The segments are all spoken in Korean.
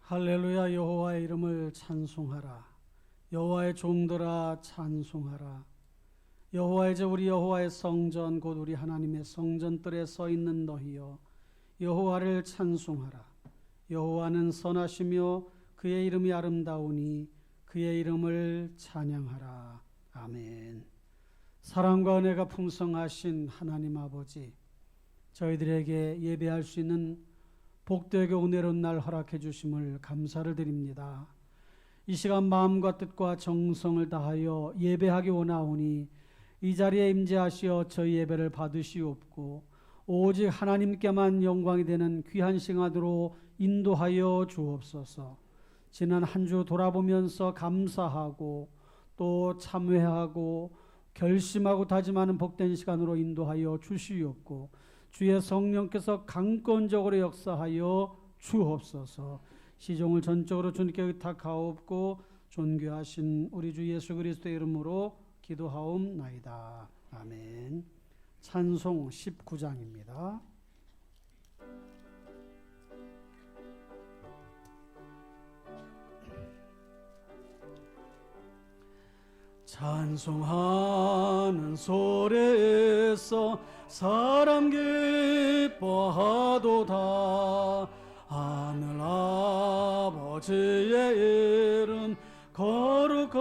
할렐루야. 여호와의 이름을 찬송하라. 여호와의 종들아 찬송하라. 여호와의 제 우리 여호와의 성전 곧 우리 하나님의 성전들에 서 있는 너희여 여호와를 찬송하라. 여호와는 선하시며 그의 이름이 아름다우니 그의 이름을 찬양하라. 아멘. 사랑과 은혜가 풍성하신 하나님 아버지, 저희들에게 예배할 수 있는 복되게 은혜로운 날 허락해 주심을 감사를 드립니다. 이 시간 마음과 뜻과 정성을 다하여 예배하기 원하오니 이 자리에 임재하시어 저희 예배를 받으시옵고 오직 하나님께만 영광이 되는 귀한 시간으로 인도하여 주옵소서. 지난 한 주 돌아보면서 감사하고 또 참회하고 결심하고 다짐하는 복된 시간으로 인도하여 주시옵고 주의 성령께서 강권적으로 역사하여 주옵소서. 시종을 전적으로 주님께 의탁하옵고 존귀하신 우리 주 예수 그리스도의 이름으로 기도하옵나이다. 아멘. 찬송 19장입니다. 찬송하는 소리에서 사람 기뻐하도다. 하늘 아버지의 이름 거룩거룩하도다.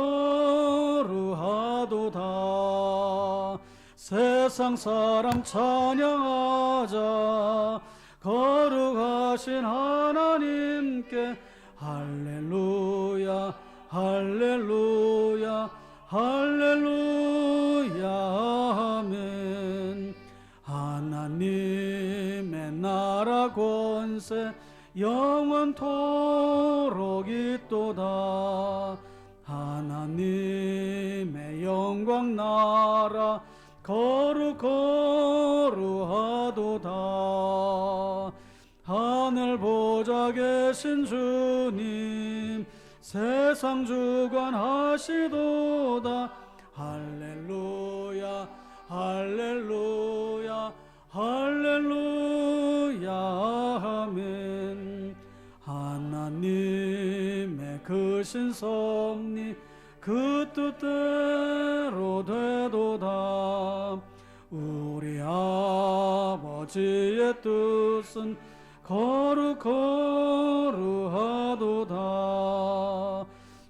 세상 사람 찬양하자. 거룩하신 하나님께 할렐루야 할렐루야 할렐루야 아멘. 하나님의 나라 권세 영원토록 있도다. 하나님의 영광 나라 거룩거룩하도다. 하늘 보좌 계신 주님 세상 주관하시도다. 할렐루야 할렐루야 할렐루야 아멘. 하나님의 크신 섭리 그 뜻대로 되도다. 우리 아버지의 뜻은 거룩거룩하도다.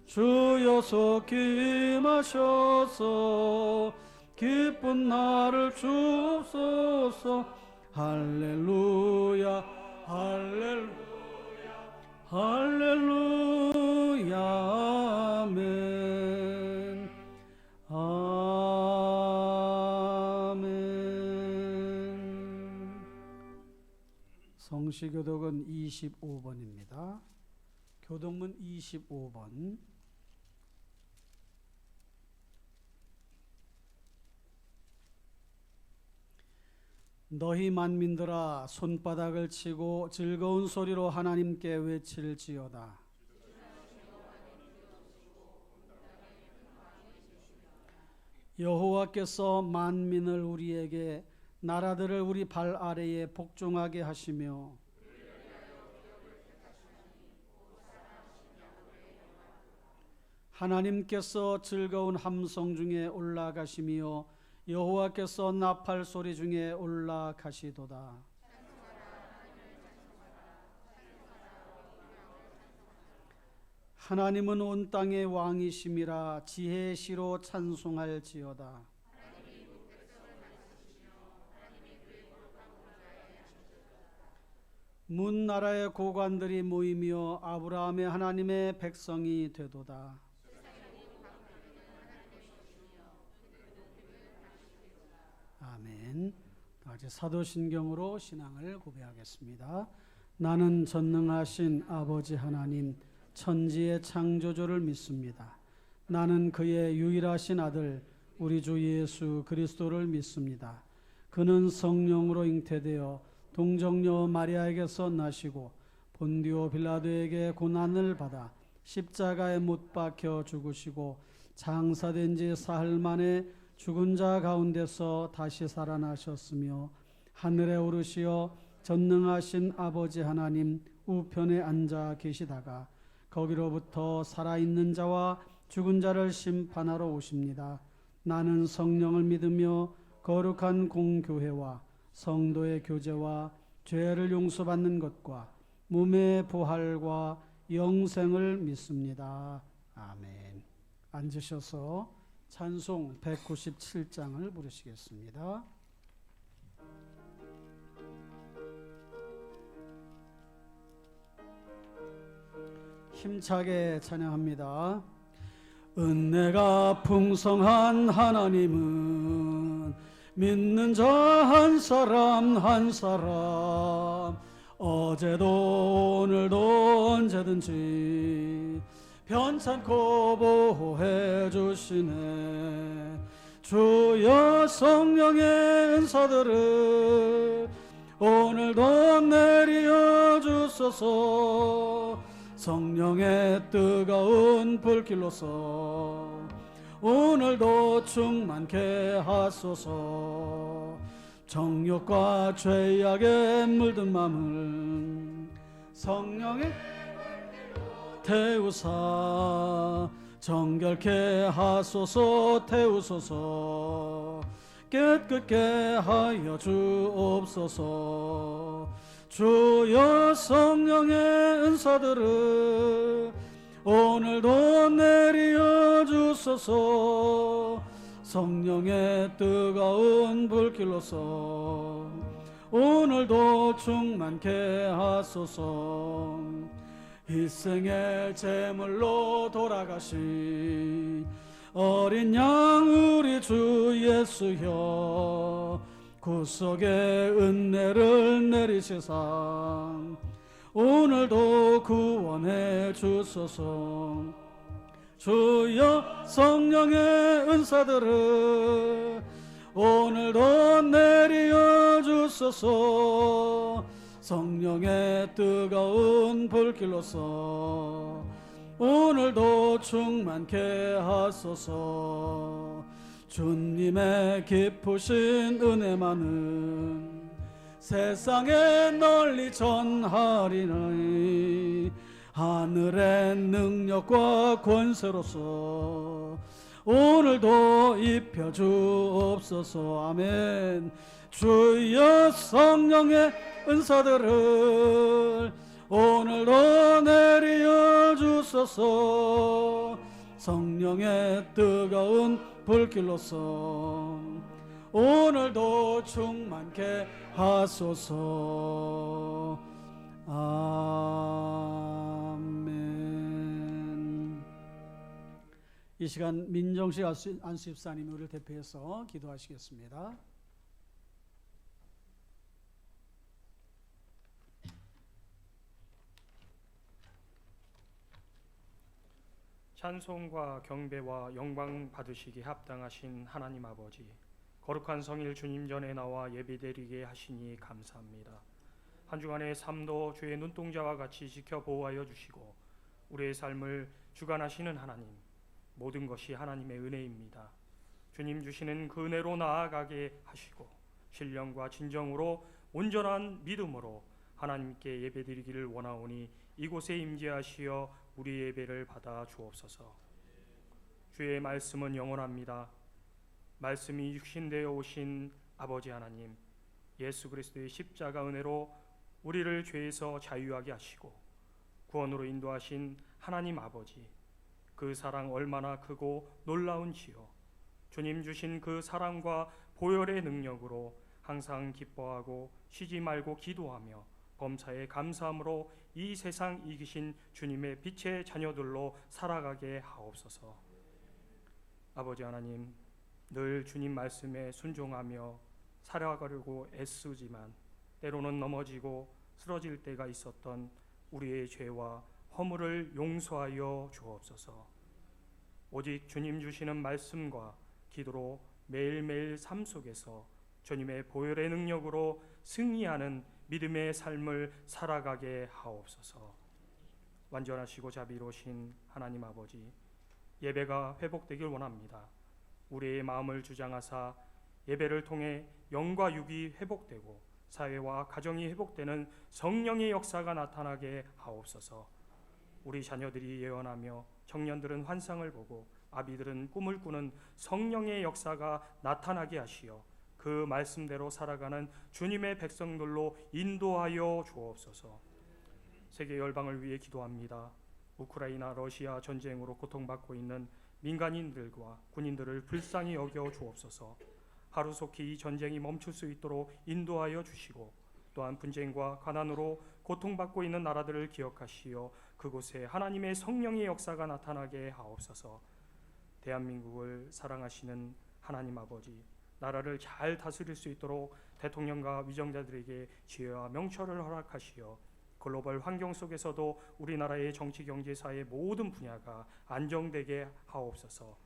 주여 속히 임하셔서 기쁜 날을 주옵소서. 할렐루야 할렐루야 할렐루야 아멘. 아멘. 성시교독은 25번입니다. 교독문 25번. 너희 만민들아 손바닥을 치고 즐거운 소리로 하나님께 외칠지어다. 여호와께서 만민을 우리에게 나라들을 우리 발 아래에 복종하게 하시며 하나님께서 즐거운 함성 중에 올라가시며 여호와께서 나팔 소리 중에 올라가시도다. 하나님은 온 땅의 왕이심이라 지혜의 시로 찬송할지어다. 문 나라의 고관들이 모이며 아브라함의 하나님의 백성이 되도다. 아멘. 다같이 사도신경으로 신앙을 고백하겠습니다. 나는 전능하신 아버지 하나님 천지의 창조주를 믿습니다. 나는 그의 유일하신 아들 우리 주 예수 그리스도를 믿습니다. 그는 성령으로 잉태되어 동정녀 마리아에게서 나시고 본디오 빌라도에게 고난을 받아 십자가에 못 박혀 죽으시고 장사된 지 사흘 만에 죽은 자 가운데서 다시 살아나셨으며 하늘에 오르시어 전능하신 아버지 하나님 우편에 앉아 계시다가 거기로부터 살아있는 자와 죽은 자를 심판하러 오십니다. 나는 성령을 믿으며 거룩한 공교회와 성도의 교제와 죄를 용서받는 것과 몸의 부활과 영생을 믿습니다. 아멘. 앉으셔서 찬송 197장을 부르시겠습니다. 힘차게 찬양합니다. 은혜가 풍성한 하나님은 믿는 자 한 사람 한 사람 어제도 오늘도 언제든지 편찮고 보호해 주시네. 주여 성령의 은사들을 오늘도 내려 주소서. 성령의 뜨거운 불길로서 오늘도 충만케 하소서. 정욕과 죄악에 물든 마음을 성령의 태우사 정결케 하소서. 태우소서. 깨끗게 하여 주옵소서. 주여 성령의 은사들을 오늘도 내려 주소서. 성령의 뜨거운 불길로서 오늘도 충만케 하소서. 일생의 제물로 돌아가신 어린 양 우리 주 예수여 구속의 은혜를 내리시사 오늘도 구원해 주소서. 주여 성령의 은사들을 오늘도 내려 주소서. 성령의 뜨거운 불길로서 오늘도 충만케 하소서. 주님의 깊으신 은혜만은 세상에 널리 전하리니 하늘의 능력과 권세로서 오늘도 입혀 주옵소서. 아멘. 주여 성령의 은사들을 오늘도 내려 주소서. 성령의 뜨거운 불길로서 오늘도 충만케 하소서. 아멘. 이 시간 민정식 안수집사님이 우리를 대표해서 기도하시겠습니다. 찬송과 경배와 영광 받으시기 합당하신 하나님 아버지, 거룩한 성일 주님 전에 나와 예배드리게 하시니 감사합니다. 한 주간의 삶도 주의 눈동자와 같이 지켜 보호하여 주시고 우리의 삶을 주관하시는 하나님, 모든 것이 하나님의 은혜입니다. 주님 주시는 그 은혜로 나아가게 하시고 신령과 진정으로 온전한 믿음으로 하나님께 예배드리기를 원하오니 이곳에 임재하시어 우리 예배를 받아 주옵소서. 주의 말씀은 영원합니다. 말씀이 육신되어 오신 아버지 하나님, 예수 그리스도의 십자가 은혜로 우리를 죄에서 자유하게 하시고 구원으로 인도하신 하나님 아버지, 그 사랑 얼마나 크고 놀라운지요. 주님 주신 그 사랑과 보혈의 능력으로 항상 기뻐하고 쉬지 말고 기도하며 범사에 감사함으로 이 세상 이기신 주님의 빛의 자녀들로 살아가게 하옵소서. 아버지 하나님, 늘 주님 말씀에 순종하며 살아가려고 애쓰지만 때로는 넘어지고 쓰러질 때가 있었던 우리의 죄와 허물을 용서하여 주옵소서. 오직 주님 주시는 말씀과 기도로 매일매일 삶 속에서 주님의 보혈의 능력으로 승리하는 믿음의 삶을 살아가게 하옵소서. 완전하시고 자비로우신 하나님 아버지, 예배가 회복되길 원합니다. 우리의 마음을 주장하사 예배를 통해 영과 육이 회복되고 사회와 가정이 회복되는 성령의 역사가 나타나게 하옵소서. 우리 자녀들이 예언하며 청년들은 환상을 보고 아비들은 꿈을 꾸는 성령의 역사가 나타나게 하시어 그 말씀대로 살아가는 주님의 백성들로 인도하여 주옵소서. 세계 열방을 위해 기도합니다. 우크라이나 러시아 전쟁으로 고통받고 있는 민간인들과 군인들을 불쌍히 여겨 주옵소서. 하루속히 이 전쟁이 멈출 수 있도록 인도하여 주시고, 또한 분쟁과 가난으로 고통받고 있는 나라들을 기억하시어 그곳에 하나님의 성령의 역사가 나타나게 하옵소서. 대한민국을 사랑하시는 하나님 아버지, 나라를 잘 다스릴 수 있도록 대통령과 위정자들에게 지혜와 명철을 허락하시어 글로벌 환경 속에서도 우리나라의 정치, 경제, 사회 모든 분야가 안정되게 하옵소서.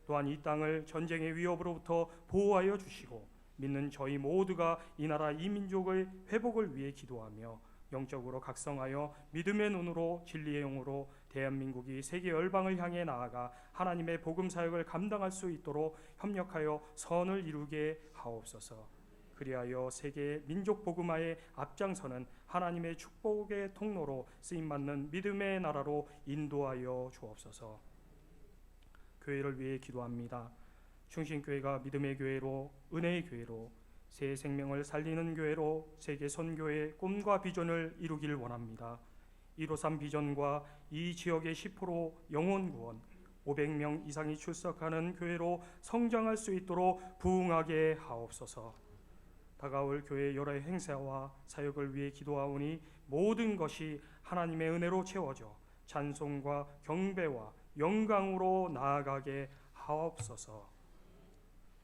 또한 이 땅을 전쟁의 위협으로부터 보호하여 주시고 믿는 저희 모두가 이 나라 이 민족의 회복을 위해 기도하며 영적으로 각성하여 믿음의 눈으로 진리의 영으로 대한민국이 세계 열방을 향해 나아가 하나님의 복음 사역을 감당할 수 있도록 협력하여 선을 이루게 하옵소서. 그리하여 세계 민족 복음화에 앞장서는 하나님의 축복의 통로로 쓰임받는 믿음의 나라로 인도하여 주옵소서. 교회를 위해 기도합니다. 충신교회가 믿음의 교회로, 은혜의 교회로, 새 생명을 살리는 교회로 세계 선교의 꿈과 비전을 이루길 원합니다. 153 비전과 이 지역의 10% 영혼 구원, 500명 이상이 출석하는 교회로 성장할 수 있도록 부응하게 하옵소서. 다가올 교회 여러 행사와 사역을 위해 기도하오니 모든 것이 하나님의 은혜로 채워져 찬송과 경배와 영광으로 나아가게 하옵소서.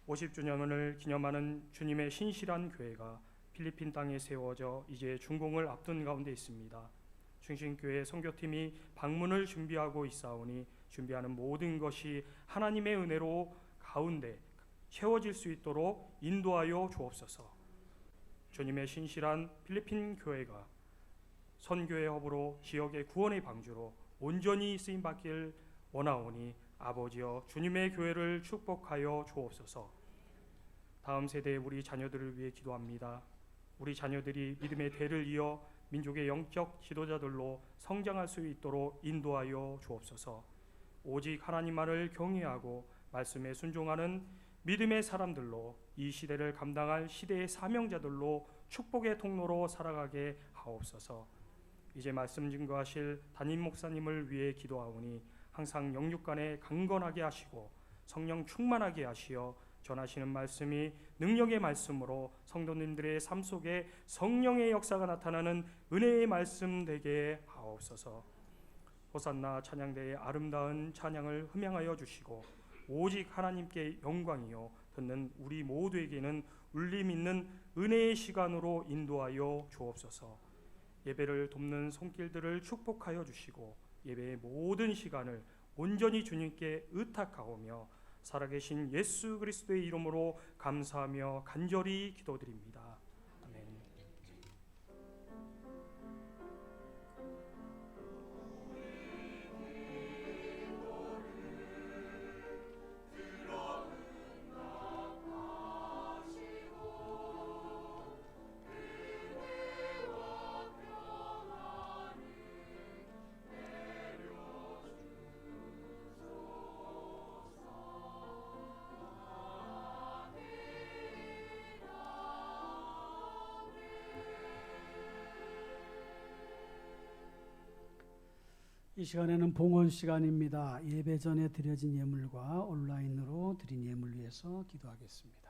50주년을 기념하는 주님의 신실한 교회가 필리핀 땅에 세워져 이제 준공을 앞둔 가운데 있습니다. 충신교회 선교팀이 방문을 준비하고 있사오니 준비하는 모든 것이 하나님의 은혜로 가운데 채워질 수 있도록 인도하여 주옵소서. 주님의 신실한 필리핀 교회가 선교의 허브로 지역의 구원의 방주로 온전히 쓰임받길 원하오니 아버지여 주님의 교회를 축복하여 주옵소서. 다음 세대의 우리 자녀들을 위해 기도합니다. 우리 자녀들이 믿음의 대를 이어 민족의 영적 지도자들로 성장할 수 있도록 인도하여 주옵소서. 오직 하나님만을 경외하고 말씀에 순종하는 믿음의 사람들로 이 시대를 감당할 시대의 사명자들로 축복의 통로로 살아가게 하옵소서. 이제 말씀 증거하실 담임 목사님을 위해 기도하오니 항상 영육간에 강건하게 하시고 성령 충만하게 하시어 전하시는 말씀이 능력의 말씀으로 성도님들의 삶 속에 성령의 역사가 나타나는 은혜의 말씀 되게 하옵소서. 호산나 찬양대의 아름다운 찬양을 흠양하여 주시고 오직 하나님께 영광이요 듣는 우리 모두에게는 울림 있는 은혜의 시간으로 인도하여 주옵소서. 예배를 돕는 손길들을 축복하여 주시고 예배의 모든 시간을 온전히 주님께 의탁하오며 살아계신 예수 그리스도의 이름으로 감사하며 간절히 기도드립니다. 아멘. 이 시간에는 봉헌 시간입니다. 예배 전에 드려진 예물과 온라인으로 드린 예물 위해서 기도하겠습니다.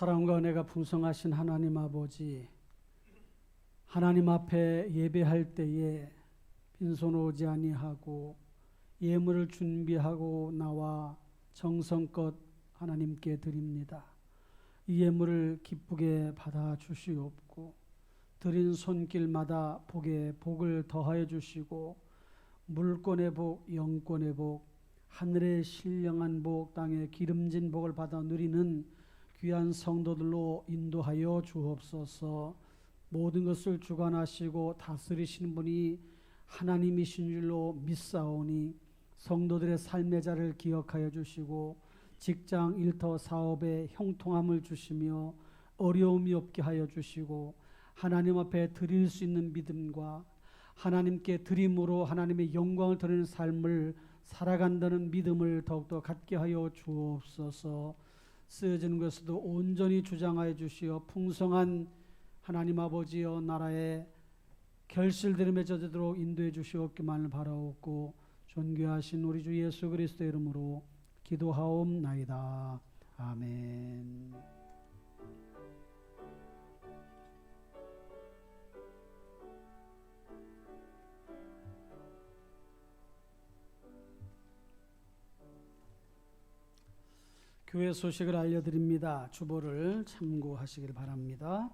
사랑과 은혜가 풍성하신 하나님 아버지, 하나님 앞에 예배할 때에 빈손 오지 아니하고 예물을 준비하고 나와 정성껏 하나님께 드립니다. 이 예물을 기쁘게 받아 주시옵고 드린 손길마다 복에 복을 더하여 주시고 물권의 복, 영권의 복, 하늘의 신령한 복, 땅의 기름진 복을 받아 누리는 귀한 성도들로 인도하여 주옵소서. 모든 것을 주관하시고 다스리시는 분이 하나님이신 줄로 믿사오니 성도들의 삶의 자를 기억하여 주시고 직장, 일터, 사업에 형통함을 주시며 어려움이 없게 하여 주시고 하나님 앞에 드릴 수 있는 믿음과 하나님께 드림으로 하나님의 영광을 드리는 삶을 살아간다는 믿음을 더욱더 갖게 하여 주옵소서. 쓰여지는 것에도 온전히 주장하여 주시어 풍성한 하나님 아버지여 나라의 결실들이 맺어지도록 인도해 주시옵기만을 바라옵고 존귀하신 우리 주 예수 그리스도의 이름으로 기도하옵나이다. 아멘. 교회 소식을 알려드립니다. 주보를 참고하시길 바랍니다.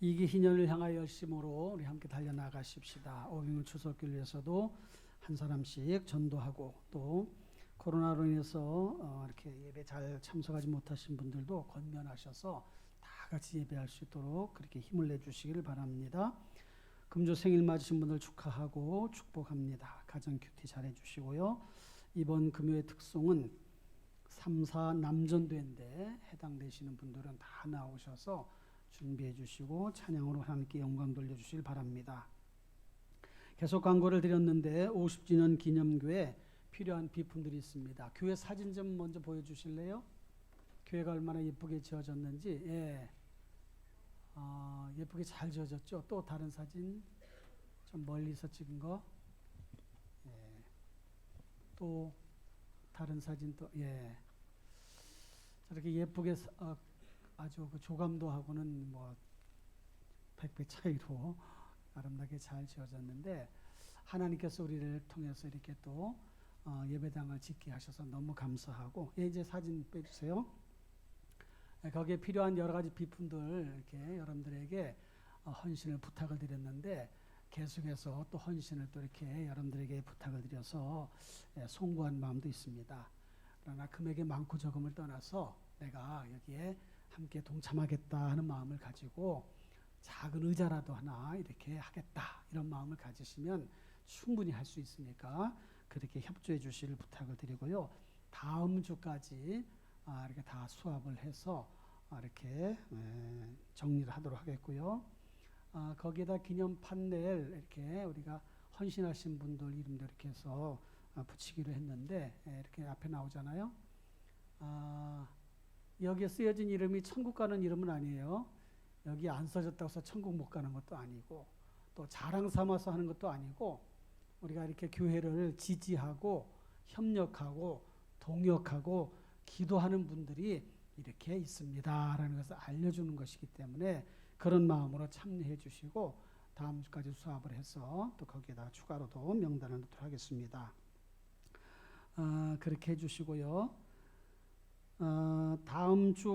이기 희년을 향하여 열심으로 우리 함께 달려나가십시다. 오병일 추석기를 위해서도 한 사람씩 전도하고 또 코로나로 인해서 이렇게 예배 잘 참석하지 못하신 분들도 권면하셔서 다 같이 예배할 수 있도록 그렇게 힘을 내주시기를 바랍니다. 금조 생일 맞으신 분들 축하하고 축복합니다. 가정 큐티 잘 해주시고요. 이번 금요의 특송은 3사 남전도인데 해당되시는 분들은 다 나오셔서 준비해 주시고 찬양으로 하나님께 영광 돌려주시길 바랍니다. 계속 광고를 드렸는데 50주년 기념교회 필요한 비품들이 있습니다. 교회 사진 좀 먼저 보여주실래요? 교회가 얼마나 예쁘게 지어졌는지. 예. 예쁘게 잘 지어졌죠. 또 다른 사진 좀 멀리서 찍은 거. 예. 또 다른 사진 또 예. 저렇게 예쁘게 아주 그 조감도하고는 뭐 100배 차이로 아름답게 잘 지어졌는데 하나님께서 우리를 통해서 이렇게 또 예배당을 짓게 하셔서 너무 감사하고 예, 이제 사진 빼주세요. 거기에 필요한 여러 가지 비품들 이렇게 여러분들에게 헌신을 부탁을 드렸는데 계속해서 또 헌신을 또 이렇게 여러분들에게 부탁을 드려서 송구한 마음도 있습니다. 그러나 금액이 많고 적음을 떠나서 내가 여기에 함께 동참하겠다 하는 마음을 가지고 작은 의자라도 하나 이렇게 하겠다 이런 마음을 가지시면 충분히 할 수 있으니까 그렇게 협조해 주시를 부탁을 드리고요. 다음 주까지 이렇게 다 수합을 해서 이렇게 정리를 하도록 하겠고요. 거기에다 기념 판넬 이렇게 우리가 헌신하신 분들 이름도 이렇게 해서 붙이기로 했는데 이렇게 앞에 나오잖아요. 여기에 쓰여진 이름이 천국 가는 이름은 아니에요. 여기 안 써졌다고 해서 천국 못 가는 것도 아니고 또 자랑 삼아서 하는 것도 아니고 우리가 이렇게 교회를 지지하고 협력하고 동역하고 기도하는 분들이 이렇게 있습니다라는 것을 알려주는 것이기 때문에 그런 마음으로 참여해 주시고 다음 주까지 수합을 해서 또 거기에다 추가로도 명단을 넣도록 하겠습니다. 그렇게 해주시고요. 다음 주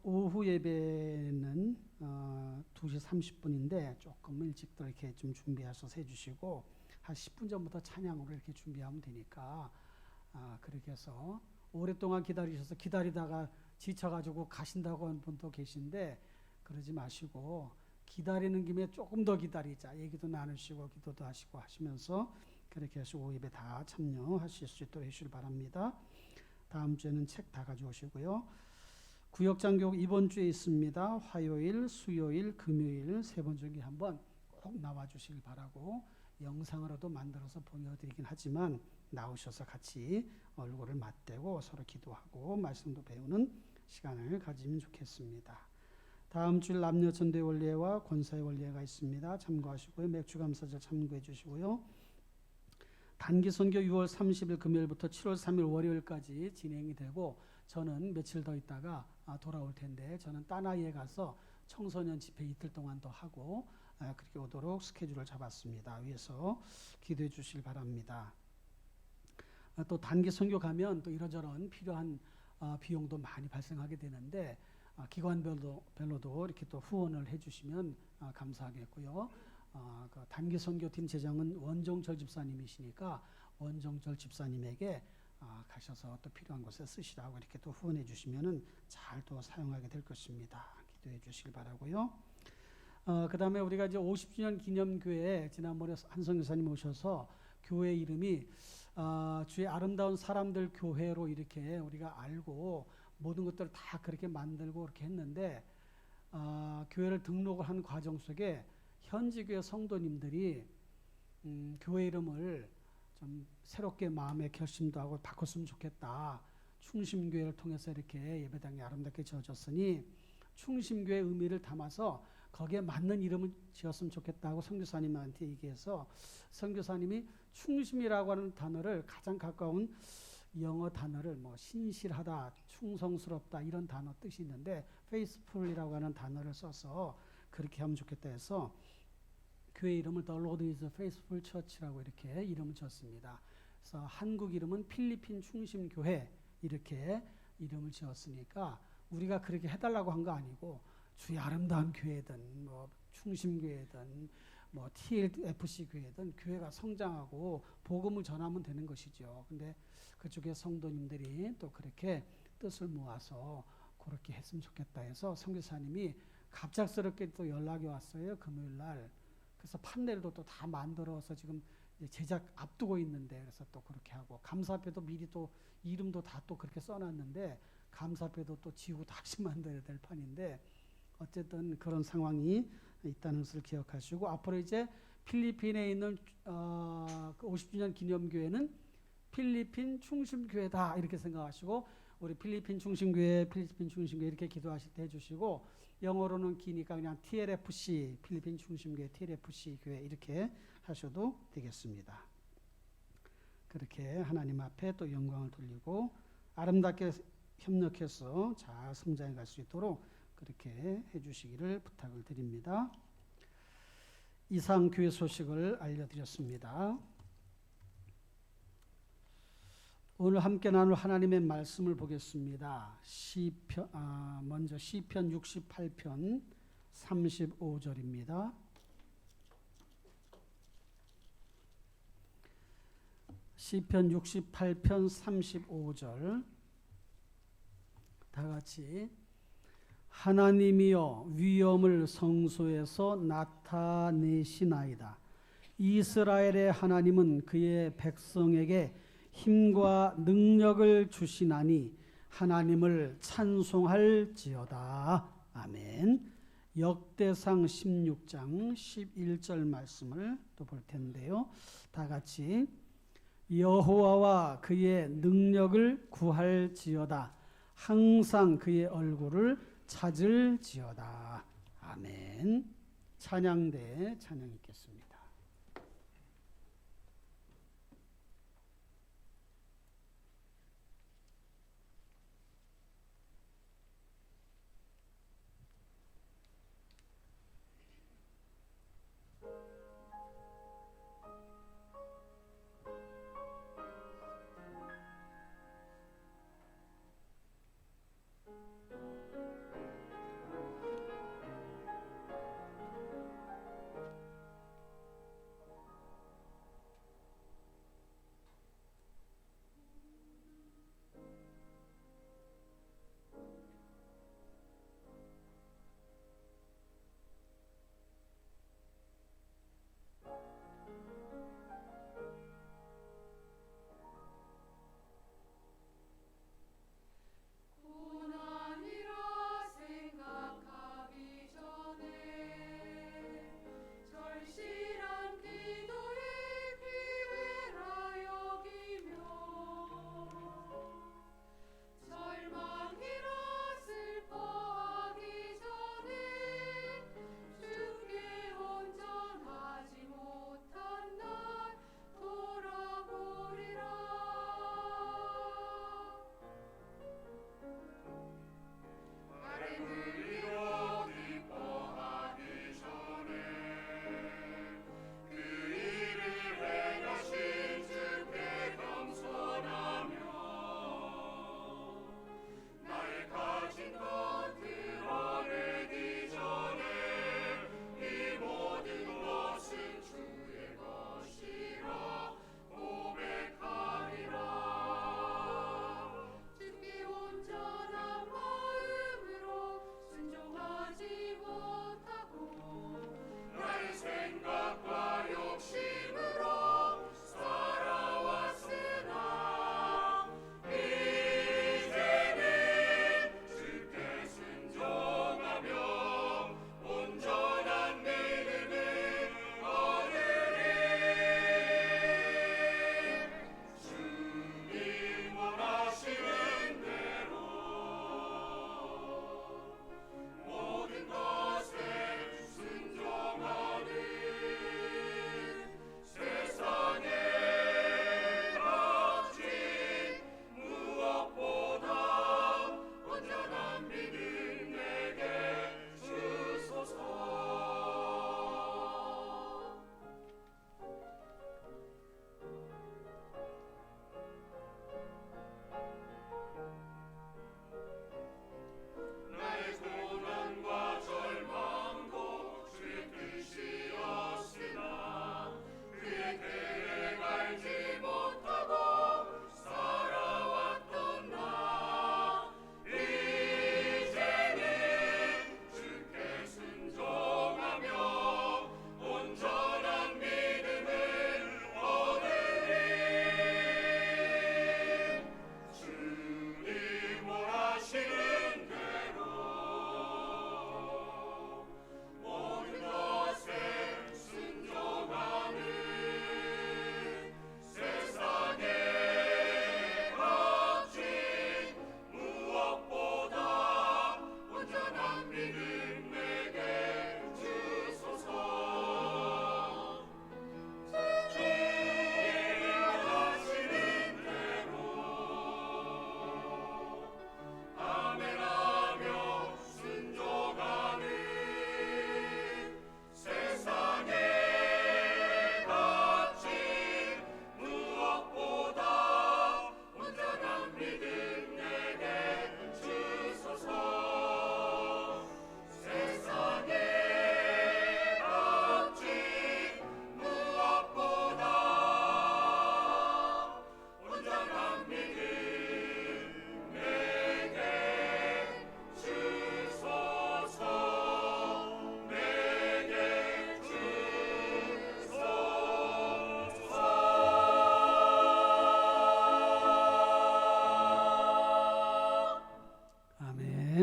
오후 예배는 2시 30분인데 조금 일찍 또 이렇게 좀 준비하셔서 해주시고 한 10분 전부터 찬양으로 이렇게 준비하면 되니까 그렇게 해서 오랫동안 기다리셔서 기다리다가 지쳐가지고 가신다고 하는 분도 계신데 그러지 마시고 기다리는 김에 조금 더 기다리자 얘기도 나누시고 기도도 하시고 하시면서 그렇게 해서 오후 예배 다 참여하실 수 있도록 해주시길 바랍니다. 다음 주에는 책 다 가져오시고요. 구역장교육 이번 주에 있습니다. 화요일, 수요일, 금요일 세 번 중에 한번 꼭 나와주시길 바라고 영상으로도 만들어서 보내드리긴 하지만 나오셔서 같이 얼굴을 맞대고 서로 기도하고 말씀도 배우는 시간을 가지면 좋겠습니다. 다음 주일 남녀 전도의 원례와 권사의 원례가 있습니다. 참고하시고요. 맥주 감사절 참고해 주시고요. 단기 선교 6월 30일 금요일부터 7월 3일 월요일까지 진행이 되고 저는 며칠 더 있다가 돌아올 텐데 저는 따나이에 가서 청소년 집회 이틀 동안 더 하고 그렇게 오도록 스케줄을 잡았습니다. 위에서 기도해 주시길 바랍니다. 또 단기 선교 가면 또 이러저런 필요한 비용도 많이 발생하게 되는데 기관별로도 이렇게 또 후원을 해주시면 감사하겠고요. 그 단기 선교팀 제장은 원종철 집사님이시니까 원종철 집사님에게 가셔서 또 필요한 곳에 쓰시라고 이렇게 또 후원해 주시면은 잘 또 사용하게 될 것입니다. 기도해 주시길 바라고요. 그 다음에 우리가 이제 50주년 기념교회에 지난번에 한성 교사님 오셔서 교회 이름이 주의 아름다운 사람들 교회로 이렇게 우리가 알고 모든 것들을 다 그렇게 만들고 그렇게 했는데 교회를 등록을 한 과정 속에 현지 교회 성도님들이 교회 이름을 좀 새롭게 마음의 결심도 하고 바꿨으면 좋겠다. 충심교회를 통해서 이렇게 예배당이 아름답게 지어졌으니 충심교회 의미를 담아서 거기에 맞는 이름을 지었으면 좋겠다고 선교사님한테 얘기해서 선교사님이 충심이라고 하는 단어를 가장 가까운 영어 단어를 뭐 신실하다, 충성스럽다 이런 단어 뜻이 있는데 faithful이라고 하는 단어를 써서 그렇게 하면 좋겠다 해서 교회 이름을 The Lord is Faithful Church라고 이렇게 이름을 지었습니다. 그래서 한국 이름은 필리핀 충심교회 이렇게 이름을 지었으니까 우리가 그렇게 해달라고 한 거 아니고 주의 아름다운 교회든 뭐 충심교회든 뭐 TLFC 교회든 교회가 성장하고 복음을 전하면 되는 것이죠. 근데 그쪽에 성도님들이 또 그렇게 뜻을 모아서 그렇게 했으면 좋겠다 해서 선교사님이 갑작스럽게 또 연락이 왔어요. 금요일 날. 그래서 판넬도 또 다 만들어서 지금 제작 앞두고 있는데 그래서 또 그렇게 하고 감사패도 미리 또 이름도 다 또 그렇게 써놨는데 감사패도 또 지우고 다시 만들어야 될 판인데 어쨌든 그런 상황이 있다는 것을 기억하시고 앞으로 이제 필리핀에 있는 그 50주년 기념교회는 필리핀 충심교회다 이렇게 생각하시고 우리 필리핀 충심교회 이렇게 기도하실 때 해주시고 영어로는 기니까 그냥 TLFC 필리핀 충심교회 TLFC 교회 이렇게 하셔도 되겠습니다. 그렇게 하나님 앞에 또 영광을 돌리고 아름답게 협력해서 잘 성장해 갈 수 있도록 그렇게 해주시기를 부탁을 드립니다. 이상 교회 소식을 알려드렸습니다. 오늘 함께 나눌 하나님의 말씀을 보겠습니다. 먼저 시편 68편 35절입니다. 시편 68편 35절 다 같이 하나님이여 위엄을 성소에서 나타내시나이다. 이스라엘의 하나님은 그의 백성에게 힘과 능력을 주시나니 하나님을 찬송할지어다. 아멘. 역대상 16장 11절 말씀을 또 볼 텐데요. 다 같이 여호와와 그의 능력을 구할지어다. 항상 그의 얼굴을 찾을지어다. 아멘. 찬양대 찬양 있겠습니다.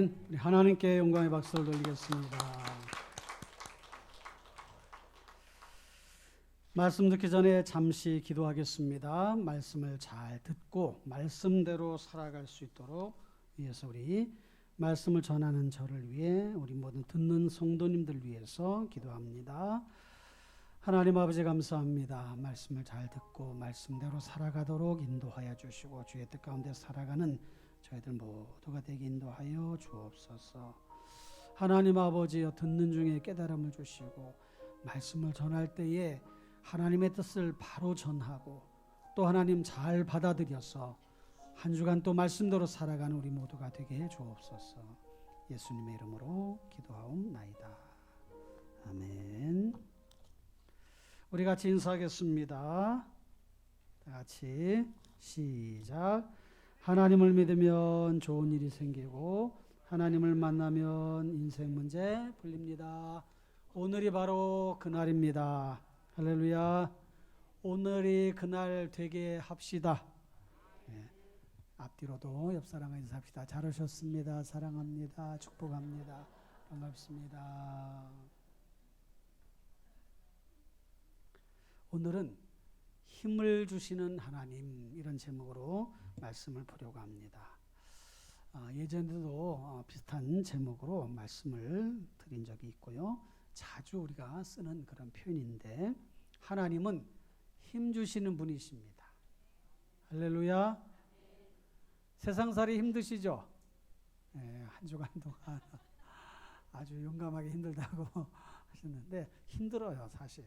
아멘. 우리 하나님께 영광의 박수를 돌리겠습니다. 말씀 듣기 전에 잠시 기도하겠습니다. 말씀을 잘 듣고 말씀대로 살아갈 수 있도록 위해서 우리 말씀을 전하는 저를 위해 우리 모든 듣는 성도님들 위해서 기도합니다. 하나님 아버지 감사합니다. 말씀을 잘 듣고 말씀대로 살아가도록 인도하여 주시고 주의 뜻 가운데 살아가는 저희들 모두가 되게 인도하여 주옵소서. 하나님 아버지여 듣는 중에 깨달음을 주시고 말씀을 전할 때에 하나님의 뜻을 바로 전하고 또 하나님 잘 받아들여서 한 주간 또 말씀대로 살아가는 우리 모두가 되게 해 주옵소서. 예수님의 이름으로 기도하옵나이다. 아멘. 우리 같이 인사하겠습니다. 다 같이 시작. 하나님을 믿으면 좋은 일이 생기고 하나님을 만나면 인생 문제 풀립니다. 오늘이 바로 그날입니다. 할렐루야. 오늘이 그날 되게 합시다. 네. 앞뒤로도 옆 사람과 인사합시다. 잘 오셨습니다. 사랑합니다. 축복합니다. 반갑습니다. 오늘은 힘을 주시는 하나님 이런 제목으로 말씀을 보려고 합니다. 예전에도 비슷한 제목으로 말씀을 드린 적이 있고요. 자주 우리가 쓰는 그런 표현인데 하나님은 힘 주시는 분이십니다. 할렐루야. 세상살이 힘드시죠? 네, 한 주간 동안 아주 용감하게 힘들다고 하셨는데 힘들어요 사실.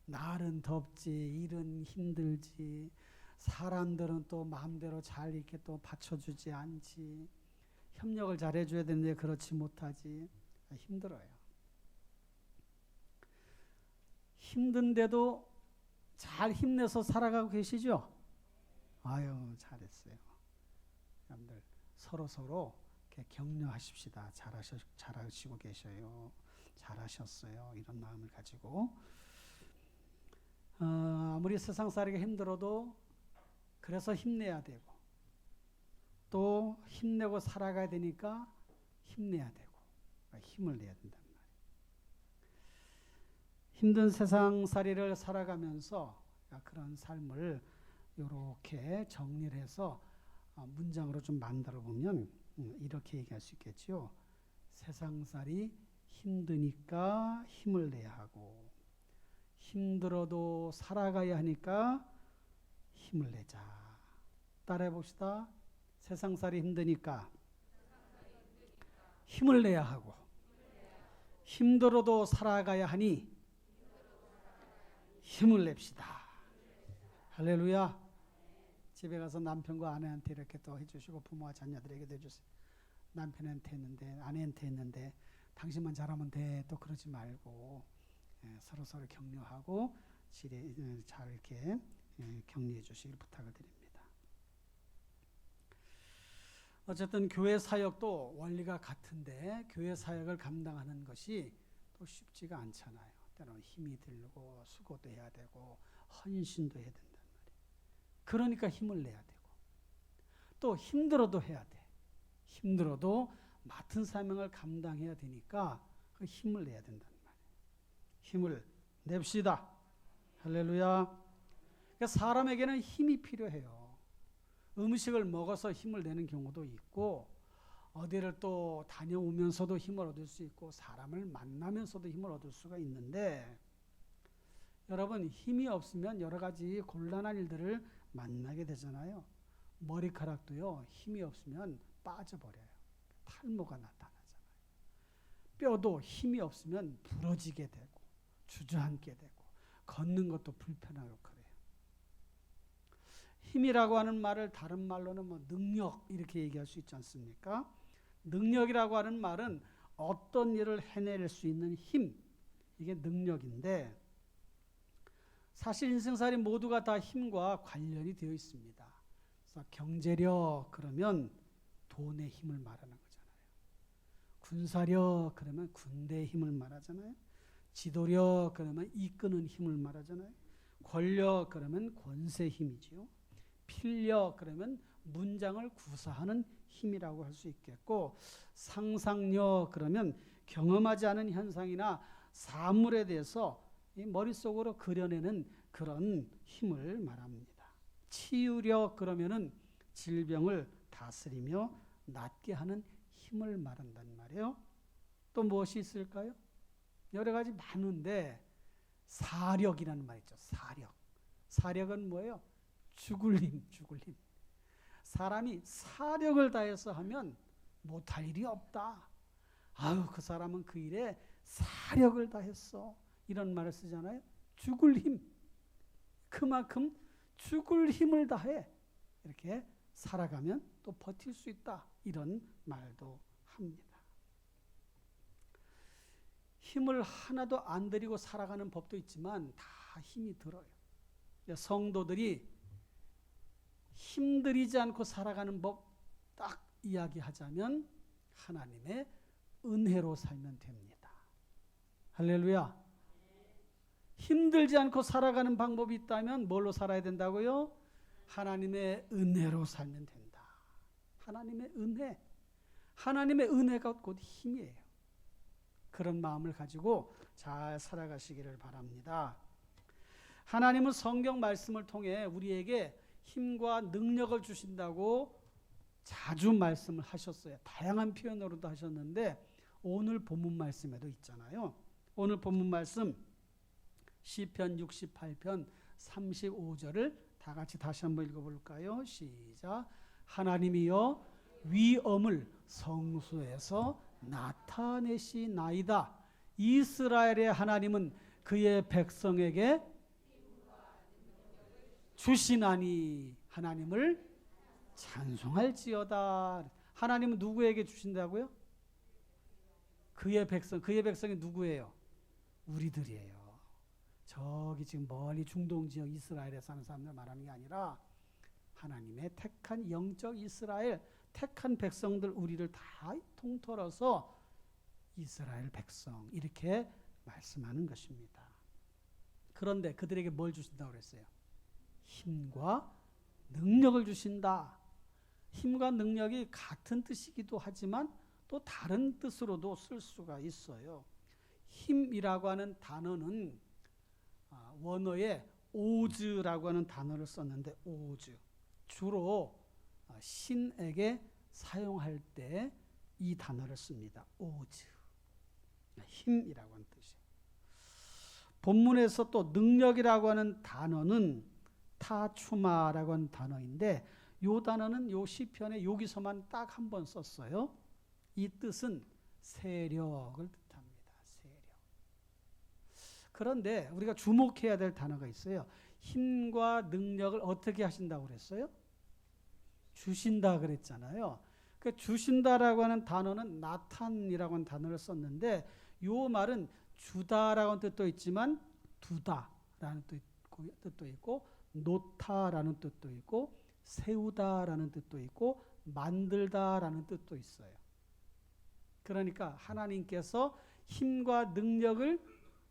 날은 덥지, 일은 힘들지, 사람들은 또 마음대로 잘 이렇게 또 받쳐주지 않지, 협력을 잘 해줘야 되는데 그렇지 못하지. 힘들어요. 힘든데도 잘 힘내서 살아가고 계시죠? 아유, 잘했어요. 여러분들 서로 이렇게 격려하십시다. 잘하시고 계셔요. 잘하셨어요. 이런 마음을 가지고 아무리 세상 살기가 힘들어도 그래서 힘내야 되고 또 힘내고 살아가야 되니까 힘내야 되고 힘을 내야 된단 말이에요. 힘든 세상 살이를 살아가면서 그런 삶을 이렇게 정리를 해서 문장으로 좀 만들어 보면 이렇게 얘기할 수 있겠죠. 세상 살이 힘드니까 힘을 내야 하고 힘들어도 살아가야 하니까 힘을 내자. 따라해 봅시다. 세상살이 힘드니까 힘을 내야 하고 힘들어도 살아가야 하니 힘을 냅시다. 할렐루야. 집에 가서 남편과 아내한테 이렇게 또 해주시고 부모와 자녀들에게도 해주세요. 남편한테 했는데 아내한테 했는데 당신만 잘하면 돼. 또 그러지 말고 서로 격려하고 잘 이렇게 격려해 주시길 부탁을 드립니다. 어쨌든 교회 사역도 원리가 같은데 교회 사역을 감당하는 것이 또 쉽지가 않잖아요. 때로는 힘이 들고 수고도 해야 되고 헌신도 해야 된단 말이에요. 그러니까 힘을 내야 되고 또 힘들어도 해야 돼. 힘들어도 맡은 사명을 감당해야 되니까 그 힘을 내야 된다. 힘을 냅시다. 할렐루야. 그러니까 사람에게는 힘이 필요해요. 음식을 먹어서 힘을 내는 경우도 있고 어디를 또 다녀오면서도 힘을 얻을 수 있고 사람을 만나면서도 힘을 얻을 수가 있는데 여러분 힘이 없으면 여러 가지 곤란한 일들을 만나게 되잖아요. 머리카락도요 힘이 없으면 빠져버려요. 탈모가 나타나잖아요. 뼈도 힘이 없으면 부러지게 되고 주저앉게 되고 걷는 것도 불편하고 그래요. 힘이라고 하는 말을 다른 말로는 뭐 능력 이렇게 얘기할 수 있지 않습니까? 능력이라고 하는 말은 어떤 일을 해낼 수 있는 힘, 이게 능력인데 사실 인생살이 모두가 다 힘과 관련이 되어 있습니다. 그래서 경제력 그러면 돈의 힘을 말하는 거잖아요. 군사력 그러면 군대의 힘을 말하잖아요. 지도력 그러면 이끄는 힘을 말하잖아요. 권력 그러면 권세 힘이지요. 필력 그러면 문장을 구사하는 힘이라고 할 수 있겠고, 상상력 그러면 경험하지 않은 현상이나 사물에 대해서 이 머릿속으로 그려내는 그런 힘을 말합니다. 치유력 그러면은 질병을 다스리며 낫게 하는 힘을 말한단 말이에요. 또 무엇이 있을까요? 여러 가지 많은데 사력이라는 말 있죠. 사력. 사력은 뭐예요? 죽을 힘, 죽을 힘. 사람이 사력을 다해서 하면 못할 일이 없다. 아유, 그 사람은 그 일에 사력을 다했어. 이런 말을 쓰잖아요. 죽을 힘. 그만큼 죽을 힘을 다해 이렇게 살아가면 또 버틸 수 있다. 이런 말도 합니다. 힘을 하나도 안 들이고 살아가는 법도 있지만 다 힘이 들어요. 성도들이 힘들이지 않고 살아가는 법 딱 이야기하자면 하나님의 은혜로 살면 됩니다. 할렐루야. 힘들지 않고 살아가는 방법이 있다면 뭘로 살아야 된다고요? 하나님의 은혜로 살면 된다. 하나님의 은혜. 하나님의 은혜가 곧 힘이에요. 그런 마음을 가지고 잘 살아가시기를 바랍니다. 하나님은 성경 말씀을 통해 우리에게 힘과 능력을 주신다고 자주 말씀을 하셨어요. 다양한 표현으로도 하셨는데 오늘 본문 말씀에도 있잖아요. 오늘 본문 말씀 시편 68편 35절을 다 같이 다시 한번 읽어볼까요? 시작. 하나님이여 위엄을 성소에서 나타내시나이다. 이스라엘의 하나님은 그의 백성에게 주시나니 하나님을 찬송할지어다. 하나님은 누구에게 주신다고요? 그의 백성. 그의 백성이 누구예요? 우리들이에요. 저기 지금 멀리 중동 지역 이스라엘에 사는 사람들 말하는 게 아니라 하나님의 택한 영적 이스라엘, 택한 백성들 우리를 다 통틀어서 이스라엘 백성 이렇게 말씀하는 것입니다. 그런데 그들에게 뭘 주신다고 그랬어요? 힘과 능력을 주신다. 힘과 능력이 같은 뜻이기도 하지만 또 다른 뜻으로도 쓸 수가 있어요. 힘이라고 하는 단어는 원어에 오즈라고 하는 단어를 썼는데 오즈. 주로 신에게 사용할 때 이 단어를 씁니다. 오즈. 힘이라고 하는 뜻이에요. 본문에서 또 능력이라고 하는 단어는 타추마라고 하는 단어인데 이 단어는 요 시편에 여기서만 딱 한 번 썼어요. 이 뜻은 세력을 뜻합니다. 세력. 그런데 우리가 주목해야 될 단어가 있어요. 힘과 능력을 어떻게 하신다고 그랬어요? 주신다 그랬잖아요. 그 주신다라고 하는 단어는 나탄이라고 하는 단어를 썼는데 요 말은 주다라고 하는 뜻도 있지만 두다라는 뜻도 있고 놓다라는 뜻도 있고 세우다라는 뜻도 있고 만들다라는 뜻도 있어요. 그러니까 하나님께서 힘과 능력을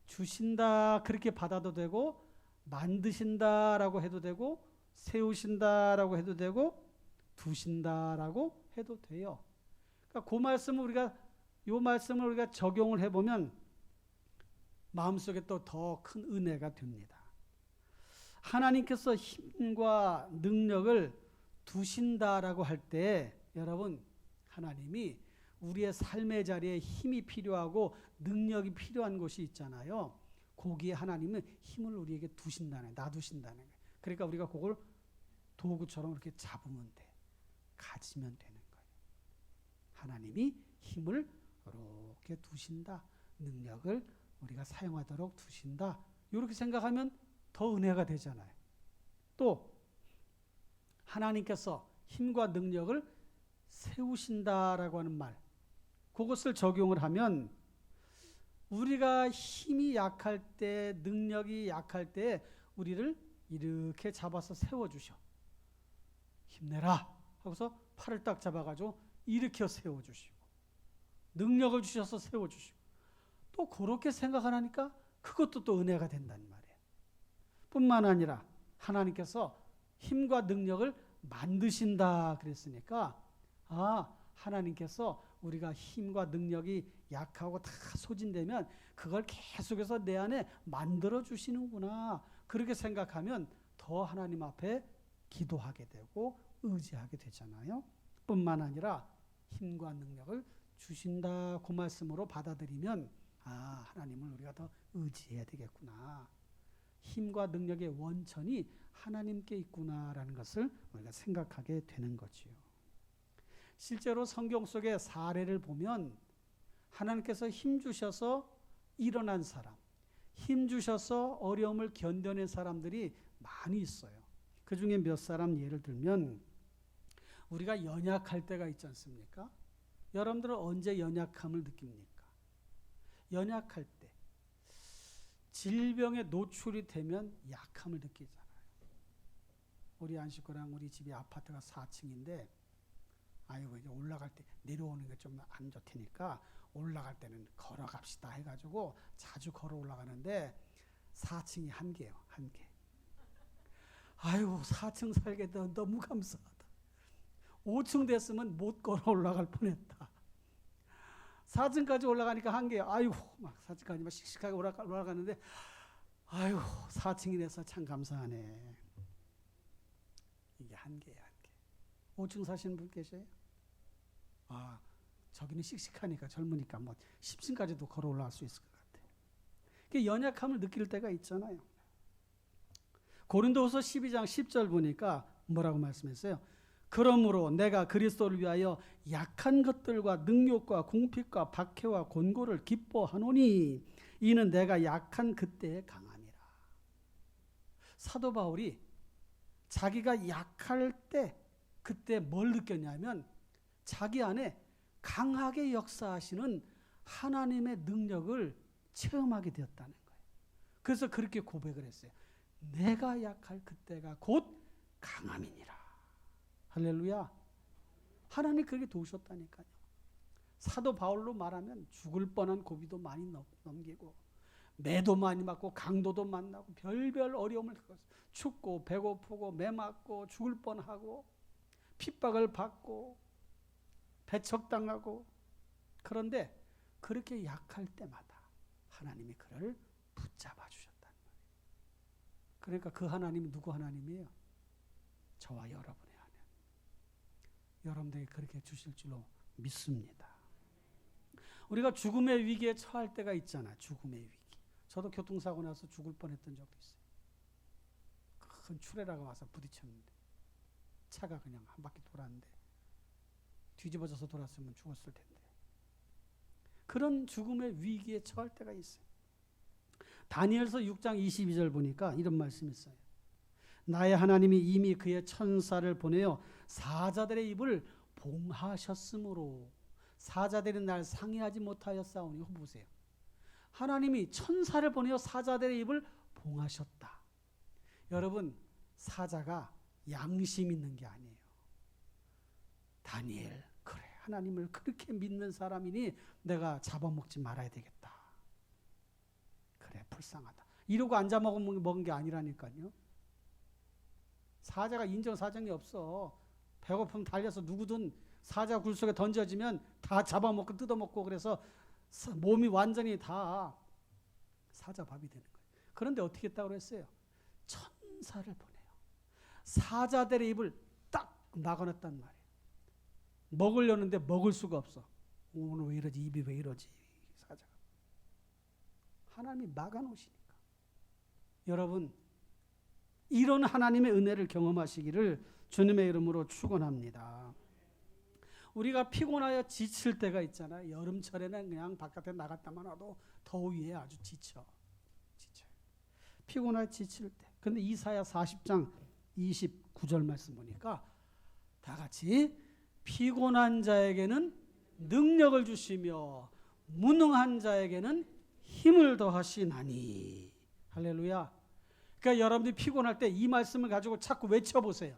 주신다 그렇게 받아도 되고 만드신다라고 해도 되고 세우신다라고 해도 되고 두신다라고 해도 돼요. 그러니까 그 말씀을 요 말씀을 우리가 적용을 해보면 마음속에 또 더 큰 은혜가 됩니다. 하나님께서 힘과 능력을 두신다라고 할 때 여러분 하나님이 우리의 삶의 자리에 힘이 필요하고 능력이 필요한 곳이 있잖아요. 거기에 하나님은 힘을 우리에게 두신다는, 놔두신다는 거예요. 그러니까 우리가 그걸 도구처럼 이렇게 잡으면 돼. 가지면 되는 거예요. 하나님이 힘을 이렇게 두신다. 능력을 우리가 사용하도록 두신다. 이렇게 생각하면 더 은혜가 되잖아요. 또 하나님께서 힘과 능력을 세우신다라고 하는 말, 그것을 적용을 하면 우리가 힘이 약할 때, 능력이 약할 때 우리를 이렇게 잡아서 세워주셔. 힘내라 하고서 팔을 딱 잡아가지고 일으켜 세워주시고 능력을 주셔서 세워주시고 또 그렇게 생각하니까 그것도 또 은혜가 된단 말이에요. 뿐만 아니라 하나님께서 힘과 능력을 만드신다 그랬으니까 하나님께서 우리가 힘과 능력이 약하고 다 소진되면 그걸 계속해서 내 안에 만들어 주시는구나. 그렇게 생각하면 더 하나님 앞에 기도하게 되고 의지하게 되잖아요. 뿐만 아니라 힘과 능력을 주신다 그 말씀으로 받아들이면 하나님을 우리가 더 의지해야 되겠구나. 힘과 능력의 원천이 하나님께 있구나라는 것을 우리가 생각하게 되는 거지요. 실제로 성경 속의 사례를 보면 하나님께서 힘 주셔서 일어난 사람, 힘 주셔서 어려움을 견뎌낸 사람들이 많이 있어요. 그 중에 몇 사람 예를 들면 우리가 연약할 때가 있지 않습니까? 여러분들은 언제 연약함을 느낍니까? 연약할 때, 질병에 노출이 되면 약함을 느끼잖아요. 우리 안식구랑 우리 집이 아파트가 4층인데 이제 올라갈 때 내려오는 게 좀 안 좋다니까 올라갈 때는 걸어갑시다 해가지고 자주 걸어 올라가는데 4층이 한계예요. 한계. 4층 살게 돼 너무 감사하다. 5층 됐으면 못 걸어 올라갈 뻔했다. 4층까지 올라가니까 한계예요. 막 4층까지 막 씩씩하게 올라가는데 4층이 돼서 참 감사하네. 이게 한계예요. 한계. 5층 사시는 분 계세요? 저기는 씩씩하니까 젊으니까 10층까지도 걸어 올라갈 수 있을 것 같아요. 연약함을 느낄 때가 있잖아요. 고린도후서 12장 10절 보니까 뭐라고 말씀했어요? 그러므로 내가 그리스도를 위하여 약한 것들과 능욕과 궁핍과 박해와 곤고를 기뻐하노니 이는 내가 약한 그때에 강함이라. 사도 바울이 자기가 약할 때 그때 뭘 느꼈냐면 자기 안에 강하게 역사하시는 하나님의 능력을 체험하게 되었다는 거예요. 그래서 그렇게 고백을 했어요. 내가 약할 그때가 곧 강함이니라. 할렐루야. 하나님 그렇게 도우셨다니까요. 사도 바울로 말하면 죽을 뻔한 고비도 많이 넘기고 매도 많이 맞고 강도도 만나고 별별 어려움을 겪었어요. 춥고 배고프고 매 맞고 죽을 뻔하고 핍박을 받고 배척당하고 그런데 그렇게 약할 때마다 하나님이 그를 붙잡아 주셨다는 거예요. 그러니까 그 하나님이 누구 하나님이에요? 저와 여러분의 하나님. 여러분들에게 그렇게 주실 줄로 믿습니다. 우리가 죽음의 위기에 처할 때가 있잖아. 죽음의 위기. 저도 교통사고 나서 죽을 뻔했던 적도 있어요. 큰 추레라가 와서 부딪혔는데 차가 그냥 한 바퀴 돌았는데 뒤집어져서 돌았으면 죽었을 텐데 그런 죽음의 위기에 처할 때가 있어요. 다니엘서 6장 22절 보니까 이런 말씀이 있어요. 나의 하나님이 이미 그의 천사를 보내어 사자들의 입을 봉하셨으므로 사자들이 날 상해하지 못하였사오니. 이거 보세요. 하나님이 천사를 보내어 사자들의 입을 봉하셨다. 여러분, 사자가 양심 있는 게 아니에요. 다니엘, 그래, 하나님을 그렇게 믿는 사람이니 내가 잡아먹지 말아야 되겠다. 그래, 불쌍하다. 이러고 앉아 먹은 게 아니라니까요. 사자가 인정사정이 없어. 배고프면 달려서 누구든 사자 굴 속에 던져지면 다 잡아먹고 뜯어먹고 그래서 몸이 완전히 다 사자밥이 되는 거예요. 그런데 어떻게 했다고 그랬어요? 천사를 보내요. 사자들의 입을 딱 막아놨단 말이에요. 먹으려는데 먹을 수가 없어. 오늘 왜 이러지? 입이 왜 이러지? 사자가. 하나님이 막아놓으시니까. 여러분, 이런 하나님의 은혜를 경험하시기를 주님의 이름으로 축원합니다. 우리가 피곤하여 지칠 때가 있잖아요. 여름철에는 그냥 바깥에 나갔다만 와도 더위에 아주 지쳐요. 피곤하여 지칠 때. 근데 이사야 40장 29절 말씀 보니까 다 같이 피곤한 자에게는 능력을 주시며 무능한 자에게는 힘을 더하시나니. 할렐루야. 그러니까 여러분들이 피곤할 때 이 말씀을 가지고 자꾸 외쳐보세요.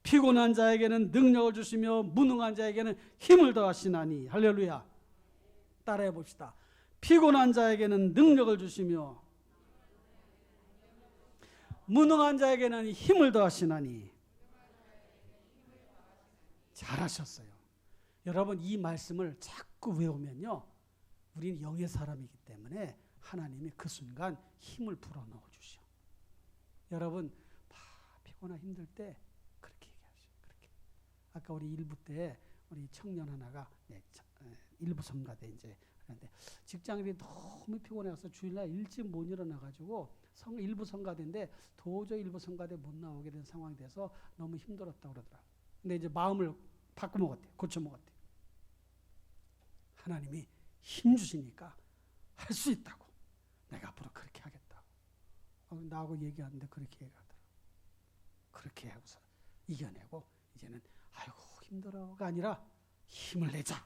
피곤한 자에게는 능력을 주시며 무능한 자에게는 힘을 더하시나니. 할렐루야. 따라해 봅시다. 피곤한 자에게는 능력을 주시며 무능한 자에게는 힘을 더하시나니. 잘하셨어요. 여러분 이 말씀을 자꾸 외우면요, 우리는 영의 사람이기 때문에 하나님이 그 순간 힘을 불어넣어 주셔. 여러분 피곤하 힘들 때 그렇게 얘기하시죠. 그렇게. 아까 우리 일부 때 우리 청년 하나가 일부 성가대 이제 그런데 직장인이 너무 피곤해서 주일날 일찍 못 일어나가지고 일부 성가대인데 도저히 일부 성가대 못 나오게 된 상황이 돼서 너무 힘들었다고 그러더라고요. 근데 이제 마음을 바꿔먹었대. 고쳐먹었대. 하나님이 힘 주시니까 할 수 있다고. 내가 앞으로 그렇게 하겠다고. 나하고 얘기하는데 그렇게 얘기하더라고. 그렇게 하고서 이겨내고 이제는 아이고 힘들어가 아니라 힘을 내자.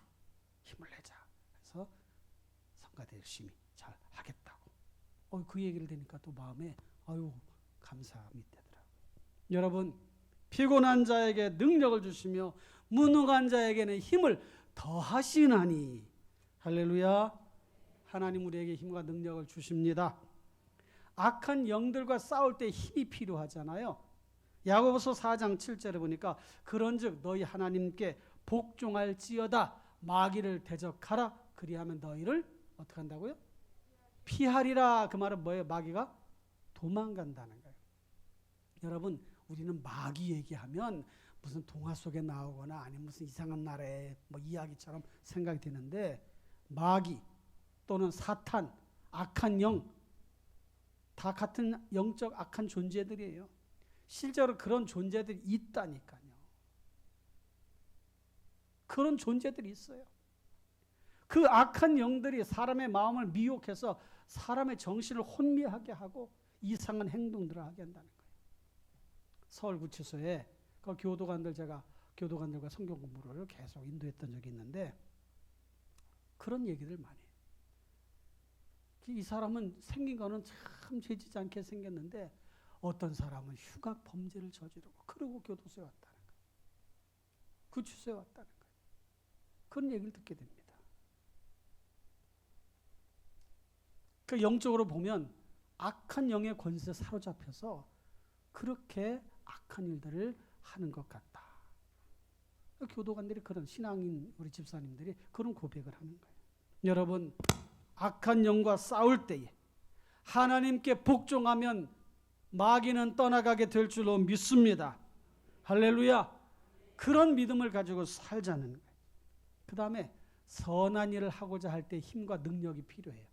힘을 내자. 그래서 성가대 열심히 잘 하겠다고. 그 얘기를 들으니까 또 마음에 아유 감사함이 되더라고요. 여러분 피곤한 자에게 능력을 주시며 무능한 자에게는 힘을 더하시나니. 할렐루야. 하나님 우리에게 힘과 능력을 주십니다. 악한 영들과 싸울 때 힘이 필요하잖아요. 야고보서 4장 7절에 보니까 그런즉 너희 하나님께 복종할지어다 마귀를 대적하라 그리하면 너희를 어떻게 한다고요? 피하리라. 그 말은 뭐예요? 마귀가 도망간다는 거예요. 여러분 우리는 마귀 얘기하면 무슨 동화 속에 나오거나 아니면 무슨 이상한 나라의 이야기처럼 생각이 드는데 마귀 또는 사탄, 악한 영 다 같은 영적 악한 존재들이에요. 실제로 그런 존재들이 있다니까요. 그런 존재들이 있어요. 그 악한 영들이 사람의 마음을 미혹해서 사람의 정신을 혼미하게 하고 이상한 행동들을 하게 한다는 거예요. 서울구치소에 그 교도관들과 성경 공부를 계속 인도했던 적이 있는데 그런 얘기를 많이 해요. 이 사람은 생긴 거는 참 죄지지 않게 생겼는데 어떤 사람은 흉악 범죄를 저지르고 그러고 교도소에 왔다는 거예요. 구치소에 왔다는 거예요. 그런 얘기를 듣게 됩니다. 그 영적으로 보면 악한 영의 권세에 사로잡혀서 그렇게 악한 일들을 하는 것 같다. 교도관들이 그런 신앙인 우리 집사님들이 그런 고백을 하는 거예요. 여러분 악한 영과 싸울 때에 하나님께 복종하면 마귀는 떠나가게 될 줄로 믿습니다. 할렐루야. 그런 믿음을 가지고 살자는 거예요. 그 다음에 선한 일을 하고자 할 때 힘과 능력이 필요해요.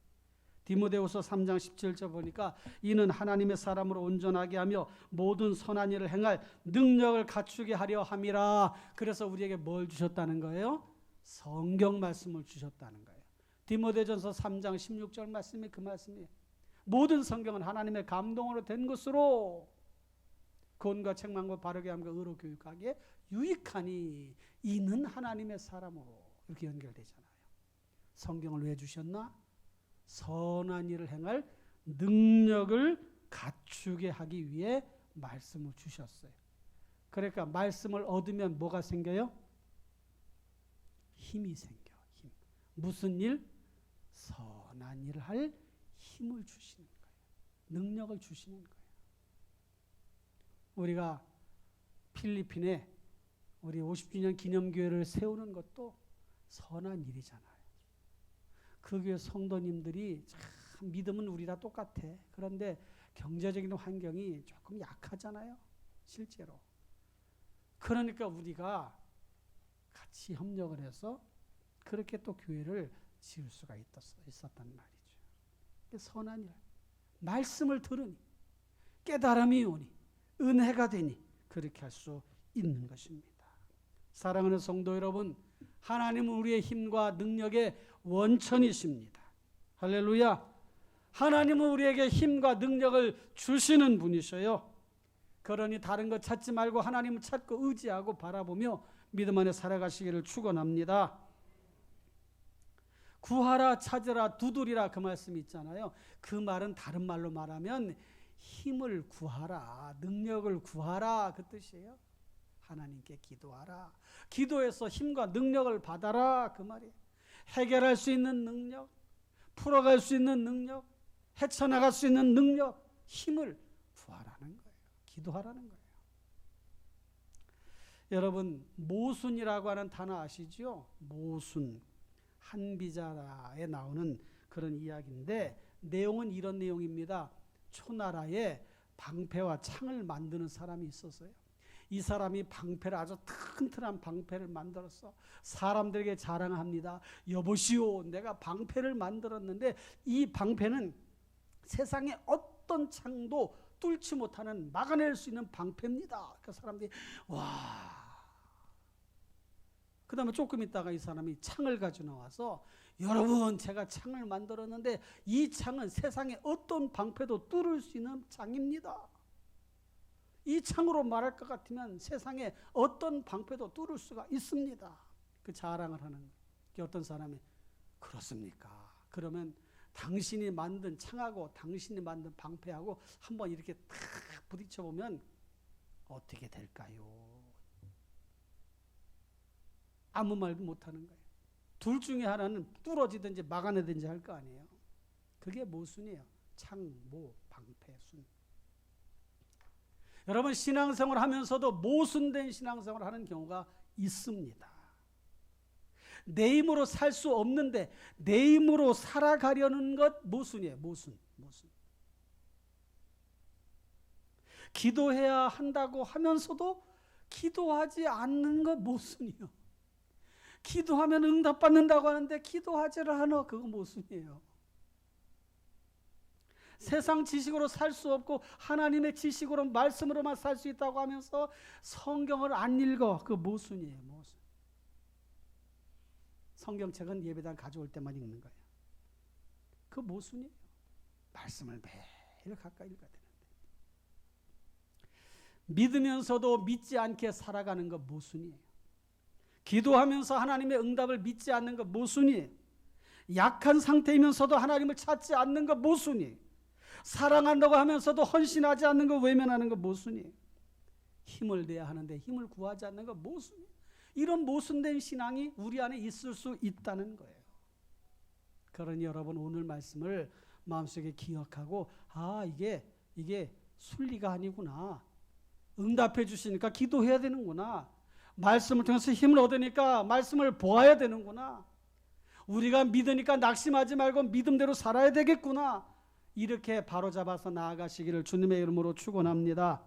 디모데후서 3장 17절 보니까 이는 하나님의 사람으로 온전하게 하며 모든 선한 일을 행할 능력을 갖추게 하려 함이라. 그래서 우리에게 뭘 주셨다는 거예요? 성경 말씀을 주셨다는 거예요. 디모데전서 3장 16절 말씀이 그 말씀이에요. 모든 성경은 하나님의 감동으로 된 것으로 구원과 책망과 바르게 함과 의로 교육하기에 유익하니 이는 하나님의 사람으로 이렇게 연결되잖아요. 성경을 왜 주셨나? 선한 일을 행할 능력을 갖추게 하기 위해 말씀을 주셨어요. 그러니까 말씀을 얻으면 뭐가 생겨요? 힘이 생겨. 힘. 무슨 일? 선한 일을 할 힘을 주시는 거예요. 능력을 주시는 거예요. 우리가 필리핀에 우리 50주년 기념교회를 세우는 것도 선한 일이잖아요. 그 교회 성도님들이 참 믿음은 우리 다 똑같아. 그런데 경제적인 환경이 조금 약하잖아요. 실제로. 그러니까 우리가 같이 협력을 해서 그렇게 또 교회를 지을 수가 있었단 말이죠. 선한 일. 말씀을 들으니 깨달음이 오니 은혜가 되니 그렇게 할 수 있는 것입니다. 사랑하는 성도 여러분, 하나님은 우리의 힘과 능력의 원천이십니다. 할렐루야. 하나님은 우리에게 힘과 능력을 주시는 분이셔요. 그러니 다른 것 찾지 말고 하나님을 찾고 의지하고 바라보며 믿음 안에 살아가시기를 축원합니다. 구하라, 찾으라, 두드리라 그 말씀이 있잖아요. 그 말은 다른 말로 말하면 힘을 구하라, 능력을 구하라 그 뜻이에요. 하나님께 기도하라. 기도해서 힘과 능력을 받아라 그 말이에요. 해결할 수 있는 능력, 풀어갈 수 있는 능력, 헤쳐나갈 수 있는 능력, 힘을 구하라는 거예요. 기도하라는 거예요. 여러분 모순이라고 하는 단어 아시죠? 모순, 한비자라에 나오는 그런 이야기인데 내용은 이런 내용입니다. 초나라에 방패와 창을 만드는 사람이 있었어요. 이 사람이 방패를 아주 튼튼한 방패를 만들었어. 사람들에게 자랑합니다. 여보시오, 내가 방패를 만들었는데 이 방패는 세상에 어떤 창도 뚫지 못하는 막아낼 수 있는 방패입니다. 그 사람들이 와. 그 다음에 조금 있다가 이 사람이 창을 가지고 나와서 여러분 제가 창을 만들었는데 이 창은 세상에 어떤 방패도 뚫을 수 있는 창입니다. 이 창으로 말할 것 같으면 세상에 어떤 방패도 뚫을 수가 있습니다. 그 자랑을 하는 게 어떤 사람이 그렇습니까? 그러면 당신이 만든 창하고 당신이 만든 방패하고 한번 이렇게 탁 부딪혀보면 어떻게 될까요? 아무 말도 못하는 거예요. 둘 중에 하나는 뚫어지든지 막아내든지 할 거 아니에요. 그게 모순이에요. 창, 모, 방패, 순. 여러분 신앙생활 하면서도 모순된 신앙생활을 하는 경우가 있습니다. 내 힘으로 살 수 없는데 내 힘으로 살아가려는 것 모순이에요. 모순. 기도해야 한다고 하면서도 기도하지 않는 것 모순이에요. 기도하면 응답받는다고 하는데 기도하지를 않아. 그거 모순이에요. 세상 지식으로 살 수 없고 하나님의 지식으로 말씀으로만 살 수 있다고 하면서 성경을 안 읽어. 그거 모순이에요. 모순. 성경책은 예배당 가져올 때만 읽는 거예요. 그 모순이에요. 말씀을 매일 가까이 읽어야 되는데. 믿으면서도 믿지 않게 살아가는 거 모순이에요. 기도하면서 하나님의 응답을 믿지 않는 거 모순이에요. 약한 상태이면서도 하나님을 찾지 않는 거 모순이에요. 사랑한다고 하면서도 헌신하지 않는 거 외면하는 거 모순이에요. 힘을 내야 하는데 힘을 구하지 않는 거 모순이에요. 이런 모순된 신앙이 우리 안에 있을 수 있다는 거예요. 그러니 여러분 오늘 말씀을 마음속에 기억하고 이게 순리가 아니구나. 응답해 주시니까 기도해야 되는구나. 말씀을 통해서 힘을 얻으니까 말씀을 보아야 되는구나. 우리가 믿으니까 낙심하지 말고 믿음대로 살아야 되겠구나. 이렇게 바로잡아서 나아가시기를 주님의 이름으로 축원합니다.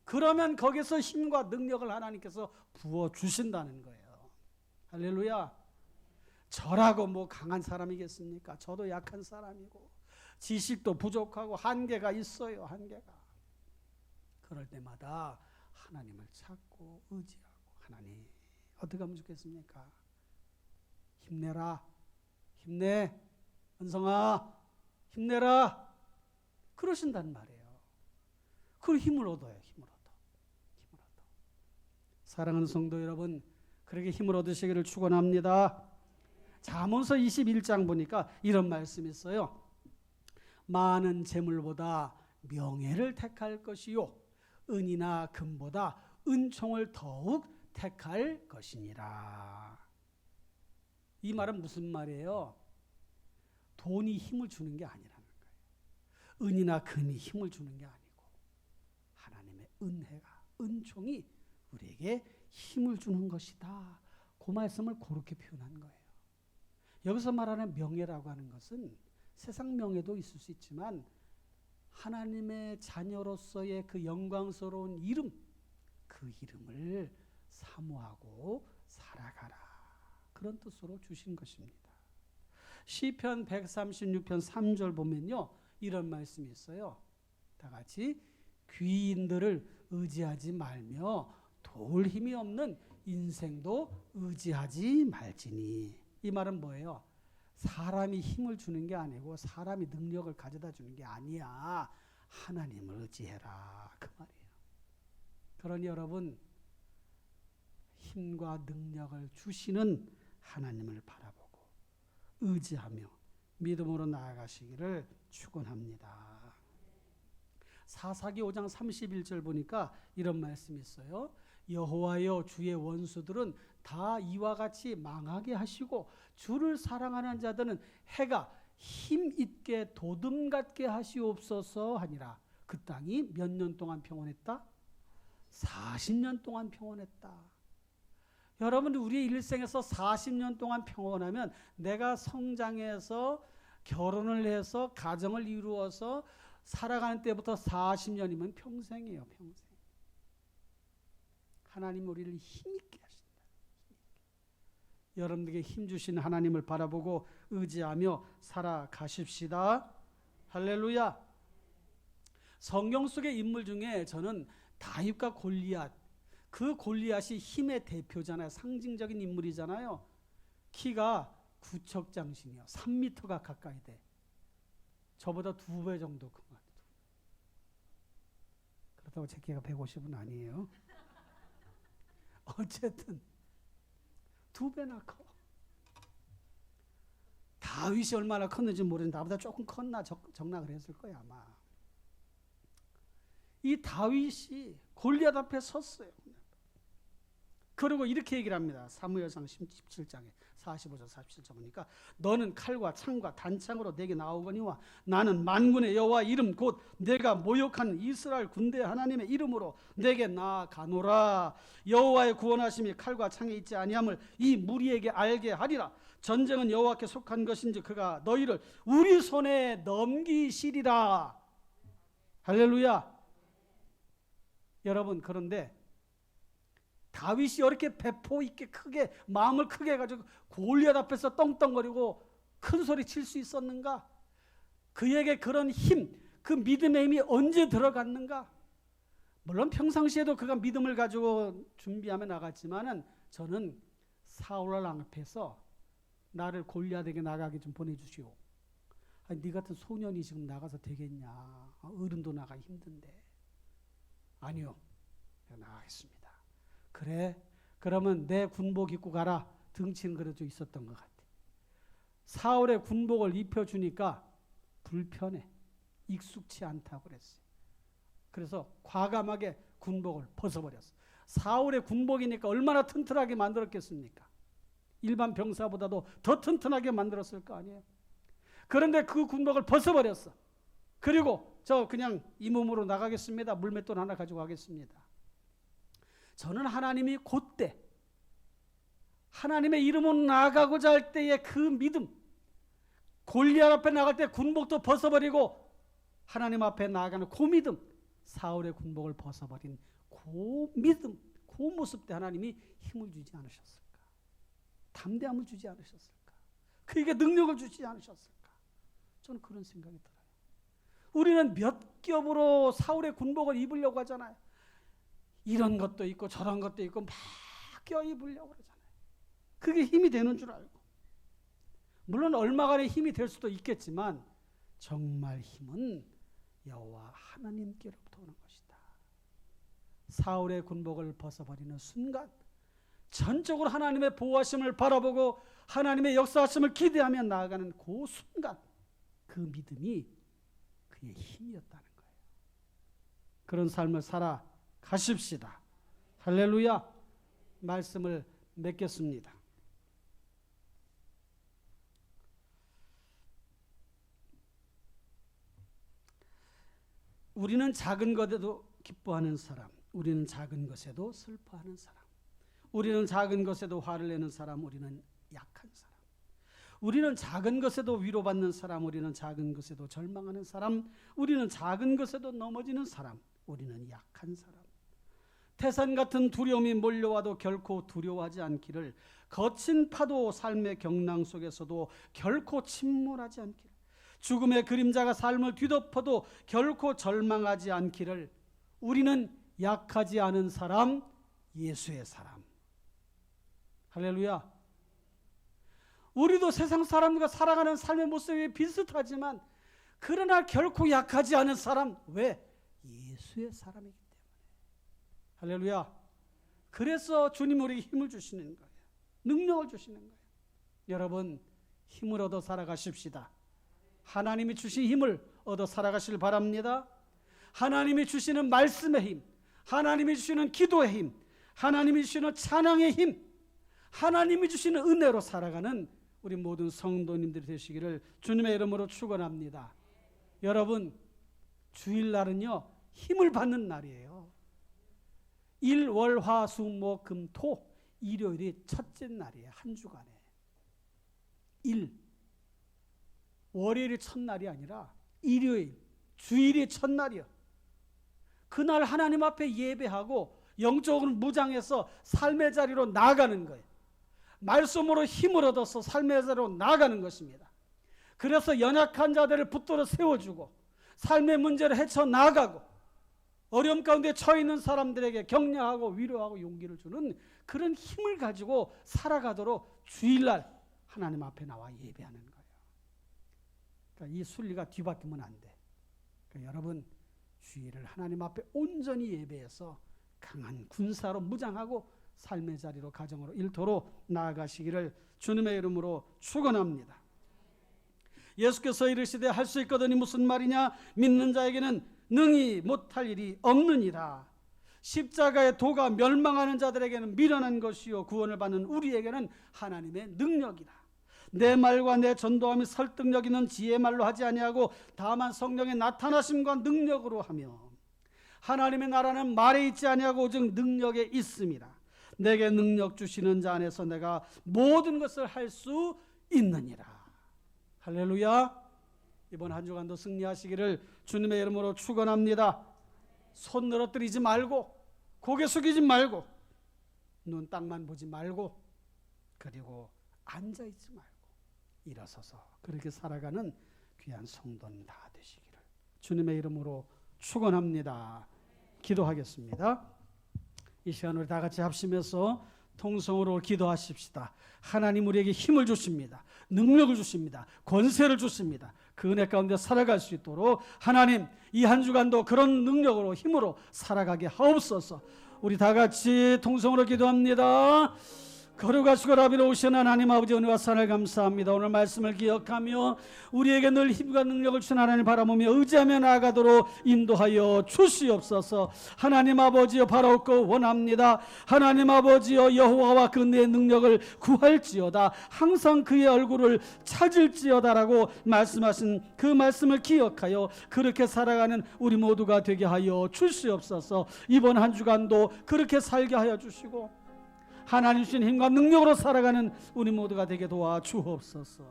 그러면 거기서 힘과 능력을 하나님께서 부어주신다는 거예요. 할렐루야. 저라고 뭐 강한 사람이겠습니까? 저도 약한 사람이고 지식도 부족하고 한계가 있어요. 한계가. 그럴 때마다 하나님을 찾고 의지하고 하나님 어떻게 하면 좋겠습니까? 힘내라. 힘내. 은성아 힘내라. 그러신단 말이에요. 그 힘을 얻어요. 힘을 얻어. 사랑하는 성도 여러분, 그렇게 힘을 얻으시기를 축원합니다. 잠언서 21장 보니까 이런 말씀이 있어요. 많은 재물보다 명예를 택할 것이요 은이나 금보다 은총을 더욱 택할 것이니라. 이 말은 무슨 말이에요? 돈이 힘을 주는 게 아니라는 거예요. 은이나 금이 힘을 주는 게 아니고 하나님의 은혜가, 은총이 우리에게 힘을 주는 것이다. 그 말씀을 그렇게 표현한 거예요. 여기서 말하는 명예라고 하는 것은 세상 명예도 있을 수 있지만 하나님의 자녀로서의 그 영광스러운 이름, 그 이름을 사모하고 살아가라. 그런 뜻으로 주신 것입니다. 시편 136편 3절 보면요. 이런 말씀이 있어요. 다 같이 귀인들을 의지하지 말며 도울 힘이 없는 인생도 의지하지 말지니. 이 말은 뭐예요? 사람이 힘을 주는 게 아니고 사람이 능력을 가져다 주는 게 아니야. 하나님을 의지해라. 그 말이에요. 그러니 여러분 힘과 능력을 주시는 하나님을 바라보고 의지하며 믿음으로 나아가시기를 축원합니다. 사사기 5장 31절 보니까 이런 말씀이 있어요. 여호와여 주의 원수들은 다 이와 같이 망하게 하시고 주를 사랑하는 자들은 해가 힘있게 도둠 같게 하시옵소서 하니라. 그 땅이 몇 년 동안 평온했다? 40년 동안 평온했다. 여러분, 우리의 일생에서 40년 동안 평온하면 내가 성장해서 결혼을 해서 가정을 이루어서 살아가는 때부터 40년이면 평생이에요. 평생. 하나님 우리를 힘있게 하신다. 여러분에게 힘주신 하나님을 바라보고 의지하며 살아가십시다. 할렐루야. 성경 속의 인물 중에 저는 다윗과 골리앗, 그 골리앗이 힘의 대표잖아요. 상징적인 인물이잖아요. 키가 구척장신이요. 3m가 가까이 돼. 저보다 2배 정도 큰 것 같아요. 그렇다고 제 키가 150은 아니에요. 어쨌든 2배나 커. 다윗이 얼마나 컸는지 모르는데 나보다 조금 컸나 적나 그랬을 거야 아마. 이 다윗이 골리앗 앞에 섰어요. 그리고 이렇게 얘기를 합니다. 사무엘상 17장에 45절 47절 보니까 너는 칼과 창과 단창으로 내게 나오거니와 나는 만군의 여호와 이름 곧 내가 모욕하는 이스라엘 군대 하나님의 이름으로 내게 나아가노라. 여호와의 구원하심이 칼과 창에 있지 아니함을 이 무리에게 알게 하리라. 전쟁은 여호와께 속한 것인지 그가 너희를 우리 손에 넘기시리라. 할렐루야. 여러분, 그런데 다윗이 이렇게 배포 있게 크게 마음을 크게 해가지고 골리앗 앞에서 떵떵거리고 큰 소리 칠 수 있었는가? 그에게 그런 힘, 그 믿음의 힘이 언제 들어갔는가? 물론 평상시에도 그가 믿음을 가지고 준비하며 나갔지만은 저는 사울 왕 앞에서 나를 골리앗에게 나가게 좀 보내주시오. 아니, 네 같은 소년이 지금 나가서 되겠냐? 어른도 나가기 힘든데. 아니요, 내가 나가겠습니다. 그래, 그러면 내 군복 입고 가라. 등치는 그래도 있었던 것 같아. 사울의 군복을 입혀주니까 불편해. 익숙치 않다고 그랬어요. 그래서 과감하게 군복을 벗어버렸어. 사울의 군복이니까 얼마나 튼튼하게 만들었겠습니까? 일반 병사보다도 더 튼튼하게 만들었을 거 아니에요. 그런데 그 군복을 벗어버렸어. 그리고 저 그냥 이 몸으로 나가겠습니다. 물맷돌 하나 가지고 가겠습니다. 저는 하나님이 그때 하나님의 이름으로 나가고자 할 때의 그 믿음, 골리앗 앞에 나갈 때 군복도 벗어버리고 하나님 앞에 나아가는 그 믿음, 사울의 군복을 벗어버린 그 믿음, 그 모습 때 하나님이 힘을 주지 않으셨을까? 담대함을 주지 않으셨을까? 그에게 능력을 주지 않으셨을까? 저는 그런 생각이 들어요. 우리는 몇 겹으로 사울의 군복을 입으려고 하잖아요. 이런 것도 있고 저런 것도 있고 막 껴입으려고 그러잖아요. 그게 힘이 되는 줄 알고. 물론 얼마간의 힘이 될 수도 있겠지만 정말 힘은 여호와 하나님께로부터 오는 것이다. 사울의 군복을 벗어버리는 순간 전적으로 하나님의 보호하심을 바라보고 하나님의 역사하심을 기대하며 나아가는 그 순간 그 믿음이 그의 힘이었다는 거예요. 그런 삶을 살아가십시다. 할렐루야. 말씀을 맺겠습니다. 우리는 작은 것에도 기뻐하는 사람, 우리는 작은 것에도 슬퍼하는 사람, 우리는 작은 것에도 화를 내는 사람, 우리는 약한 사람, 우리는 작은 것에도 위로받는 사람, 우리는 작은 것에도 절망하는 사람, 우리는 작은 것에도 넘어지는 사람, 우리는 약한 사람. 태산 같은 두려움이 몰려와도 결코 두려워하지 않기를, 거친 파도 삶의 경랑 속에서도 결코 침몰하지 않기를, 죽음의 그림자가 삶을 뒤덮어도 결코 절망하지 않기를, 우리는 약하지 않은 사람, 예수의 사람. 할렐루야. 우리도 세상 사람과 살아가는 삶의 모습이 비슷하지만 그러나 결코 약하지 않은 사람. 왜? 예수의 사람이기 때문에. 할렐루야. 그래서 주님 우리에게 힘을 주시는 거예요. 능력을 주시는 거예요. 여러분, 힘을 얻어 살아가십시다. 하나님이 주신 힘을 얻어 살아가시길 바랍니다. 하나님이 주시는 말씀의 힘, 하나님이 주시는 기도의 힘, 하나님이 주시는 찬양의 힘, 하나님이 주시는 은혜로 살아가는 우리 모든 성도님들이 되시기를 주님의 이름으로 축원합니다. 여러분, 주일날은요 힘을 받는 날이에요. 일, 월, 화, 수, 목, 금, 토. 일요일이 첫째 날이에요. 한 주간에. 월요일이 첫날이 아니라 일요일, 주일이 첫날이요. 그날 하나님 앞에 예배하고 영적으로 무장해서 삶의 자리로 나아가는 거예요. 말씀으로 힘을 얻어서 삶의 자리로 나아가는 것입니다. 그래서 연약한 자들을 붙들어 세워주고 삶의 문제를 헤쳐나가고 어려움 가운데 처해 있는 사람들에게 격려하고 위로하고 용기를 주는 그런 힘을 가지고 살아가도록 주일날 하나님 앞에 나와 예배하는 거예요. 그러니까 이 순리가 뒤바뀌면 안 돼. 그러니까 여러분 주일을 하나님 앞에 온전히 예배해서 강한 군사로 무장하고 삶의 자리로 가정으로 일터로 나아가시기를 주님의 이름으로 축원합니다. 예수께서 이르시되 할 수 있거든이 무슨 말이냐? 믿는 자에게는 능히 못할 일이 없느니라. 십자가의 도가 멸망하는 자들에게는 미련한 것이요 구원을 받는 우리에게는 하나님의 능력이라. 내 말과 내 전도함이 설득력 있는 지혜의 말로 하지 아니하고 다만 성령의 나타나심과 능력으로 하며 하나님의 나라는 말에 있지 아니하고 오직 능력에 있음이라. 내게 능력 주시는 자 안에서 내가 모든 것을 할 수 있느니라. 할렐루야. 이번 한 주간도 승리하시기를 주님의 이름으로 축원합니다. 손 늘어뜨리지 말고 고개 숙이지 말고 눈 땅만 보지 말고 그리고 앉아있지 말고 일어서서 그렇게 살아가는 귀한 성도님 다 되시기를 주님의 이름으로 축원합니다. 기도하겠습니다. 이 시간 우리 다 같이 합심해서 통성으로 기도하십시다. 하나님 우리에게 힘을 주십니다. 능력을 주십니다. 권세를 주십니다. 그 은혜 가운데 살아갈 수 있도록 하나님 이 한 주간도 그런 능력으로 힘으로 살아가게 하옵소서. 우리 다 같이 통성으로 기도합니다. 거룩하시고 라비로우신 하나님 아버지 은혜와 사랑을 감사합니다. 오늘 말씀을 기억하며 우리에게 늘 힘과 능력을 주신 하나님 바라보며 의지하며 나아가도록 인도하여 주시옵소서. 하나님 아버지여 바라옵고 원합니다. 하나님 아버지여 여호와와 그의 능력을 구할지어다. 항상 그의 얼굴을 찾을지어다라고 말씀하신 그 말씀을 기억하여 그렇게 살아가는 우리 모두가 되게 하여 주시옵소서. 이번 한 주간도 그렇게 살게 하여 주시고 하나님 주신 힘과 능력으로 살아가는 우리 모두가 되게 도와주옵소서.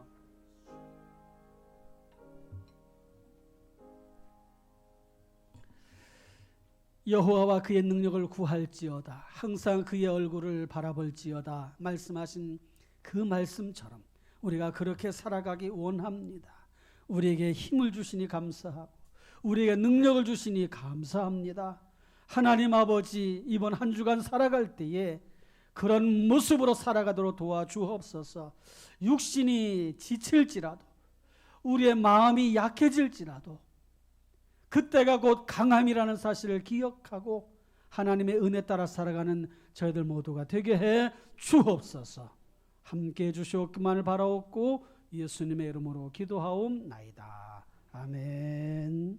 여호와와 그의 능력을 구할지어다. 항상 그의 얼굴을 바라볼지어다. 말씀하신 그 말씀처럼 우리가 그렇게 살아가기 원합니다. 우리에게 힘을 주시니 감사하고 우리에게 능력을 주시니 감사합니다. 하나님 아버지 이번 한 주간 살아갈 때에 그런 모습으로 살아가도록 도와주옵소서. 육신이 지칠지라도 우리의 마음이 약해질지라도 그때가 곧 강함이라는 사실을 기억하고 하나님의 은혜 따라 살아가는 저희들 모두가 되게 해 주옵소서. 함께해 주시옵기만을 바라옵고 예수님의 이름으로 기도하옵나이다. 아멘.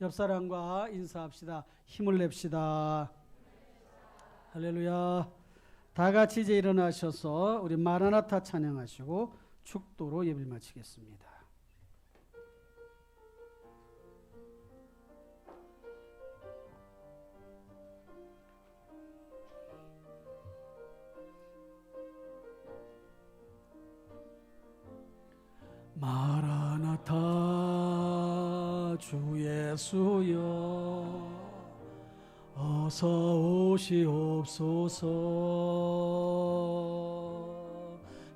옆사람과 인사합시다. 힘을 냅시다. 할렐루야. 다 같이 이제 일어나셔서 우리 마라나타 찬양하시고 축도로 예배를 마치겠습니다. 마라나타 주 예수여 어서 오시옵소서.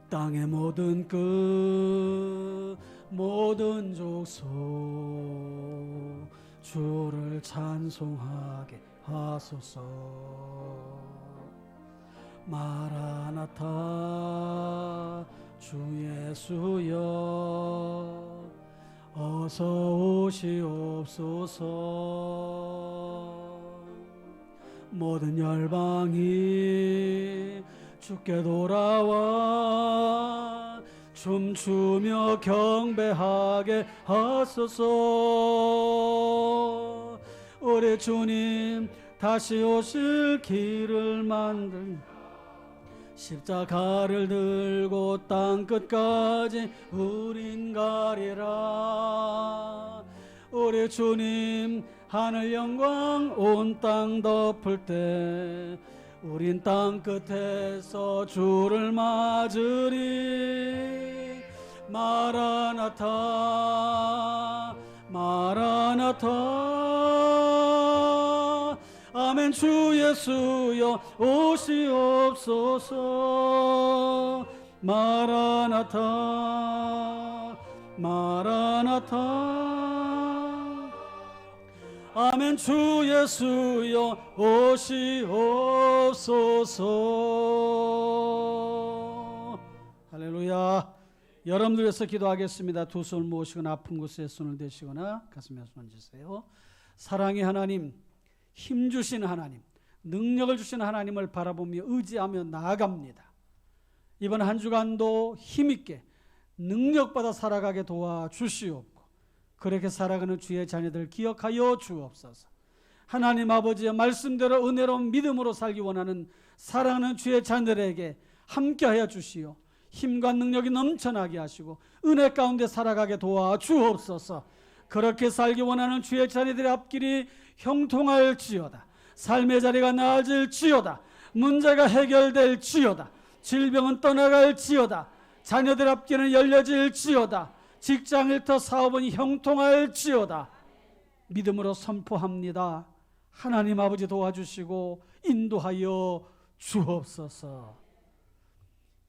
땅의 모든 끝 모든 족속 주를 찬송하게 하소서. 마라나타 주 예수여 어서 오시옵소서. 모든 열방이 주께 돌아와 춤추며 경배하게 하소서. 우리 주님 다시 오실 길을 만든 십자가를 들고 땅끝까지 우린 가리라. 우리 주님 하늘 영광 온 땅 덮을 때 우린 땅 끝에서 주를 맞으리. 마라나타 마라나타 아멘. 주 예수여 오시옵소서. 마라나타 마라나타 아멘. 주 예수여 오시옵소서. 할렐루야. 여러분들 위해서 기도하겠습니다. 두 손을 모으시거나 아픈 곳에 손을 대시거나 가슴에 손을 얹으세요. 사랑의 하나님, 힘주신 하나님, 능력을 주신 하나님을 바라보며 의지하며 나아갑니다. 이번 한 주간도 힘있게 능력받아 살아가게 도와주시옵고 그렇게 살아가는 주의 자녀들 기억하여 주옵소서. 하나님 아버지의 말씀대로 은혜로운 믿음으로 살기 원하는 사랑하는 주의 자녀들에게 함께하여 주시오. 힘과 능력이 넘쳐나게 하시고 은혜 가운데 살아가게 도와주옵소서. 그렇게 살기 원하는 주의 자녀들의 앞길이 형통할지어다. 삶의 자리가 나아질지어다. 문제가 해결될지어다. 질병은 떠나갈지어다. 자녀들 앞길은 열려질지어다. 직장 일터 사업은 형통할지어다. 믿음으로 선포합니다. 하나님 아버지 도와주시고 인도하여 주옵소서.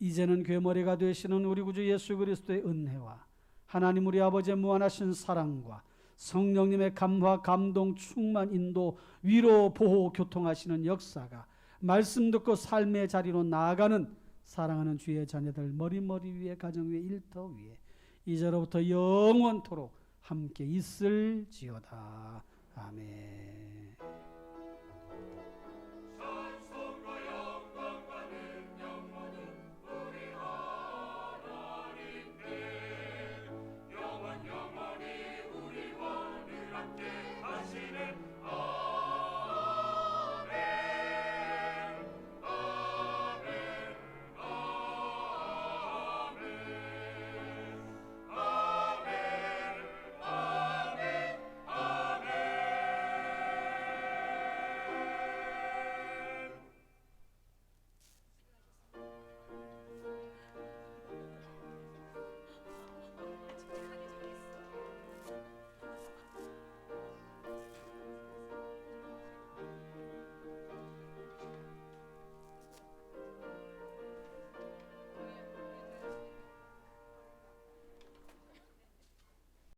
이제는 괴머리가 되시는 우리 구주 예수 그리스도의 은혜와 하나님 우리 아버지의 무한하신 사랑과 성령님의 감화 감동 충만 인도 위로 보호 교통하시는 역사가 말씀 듣고 삶의 자리로 나아가는 사랑하는 주의 자녀들 머리 위에 가정 위에 일터 위에 이제로부터 영원토록 함께 있을지어다. 아멘.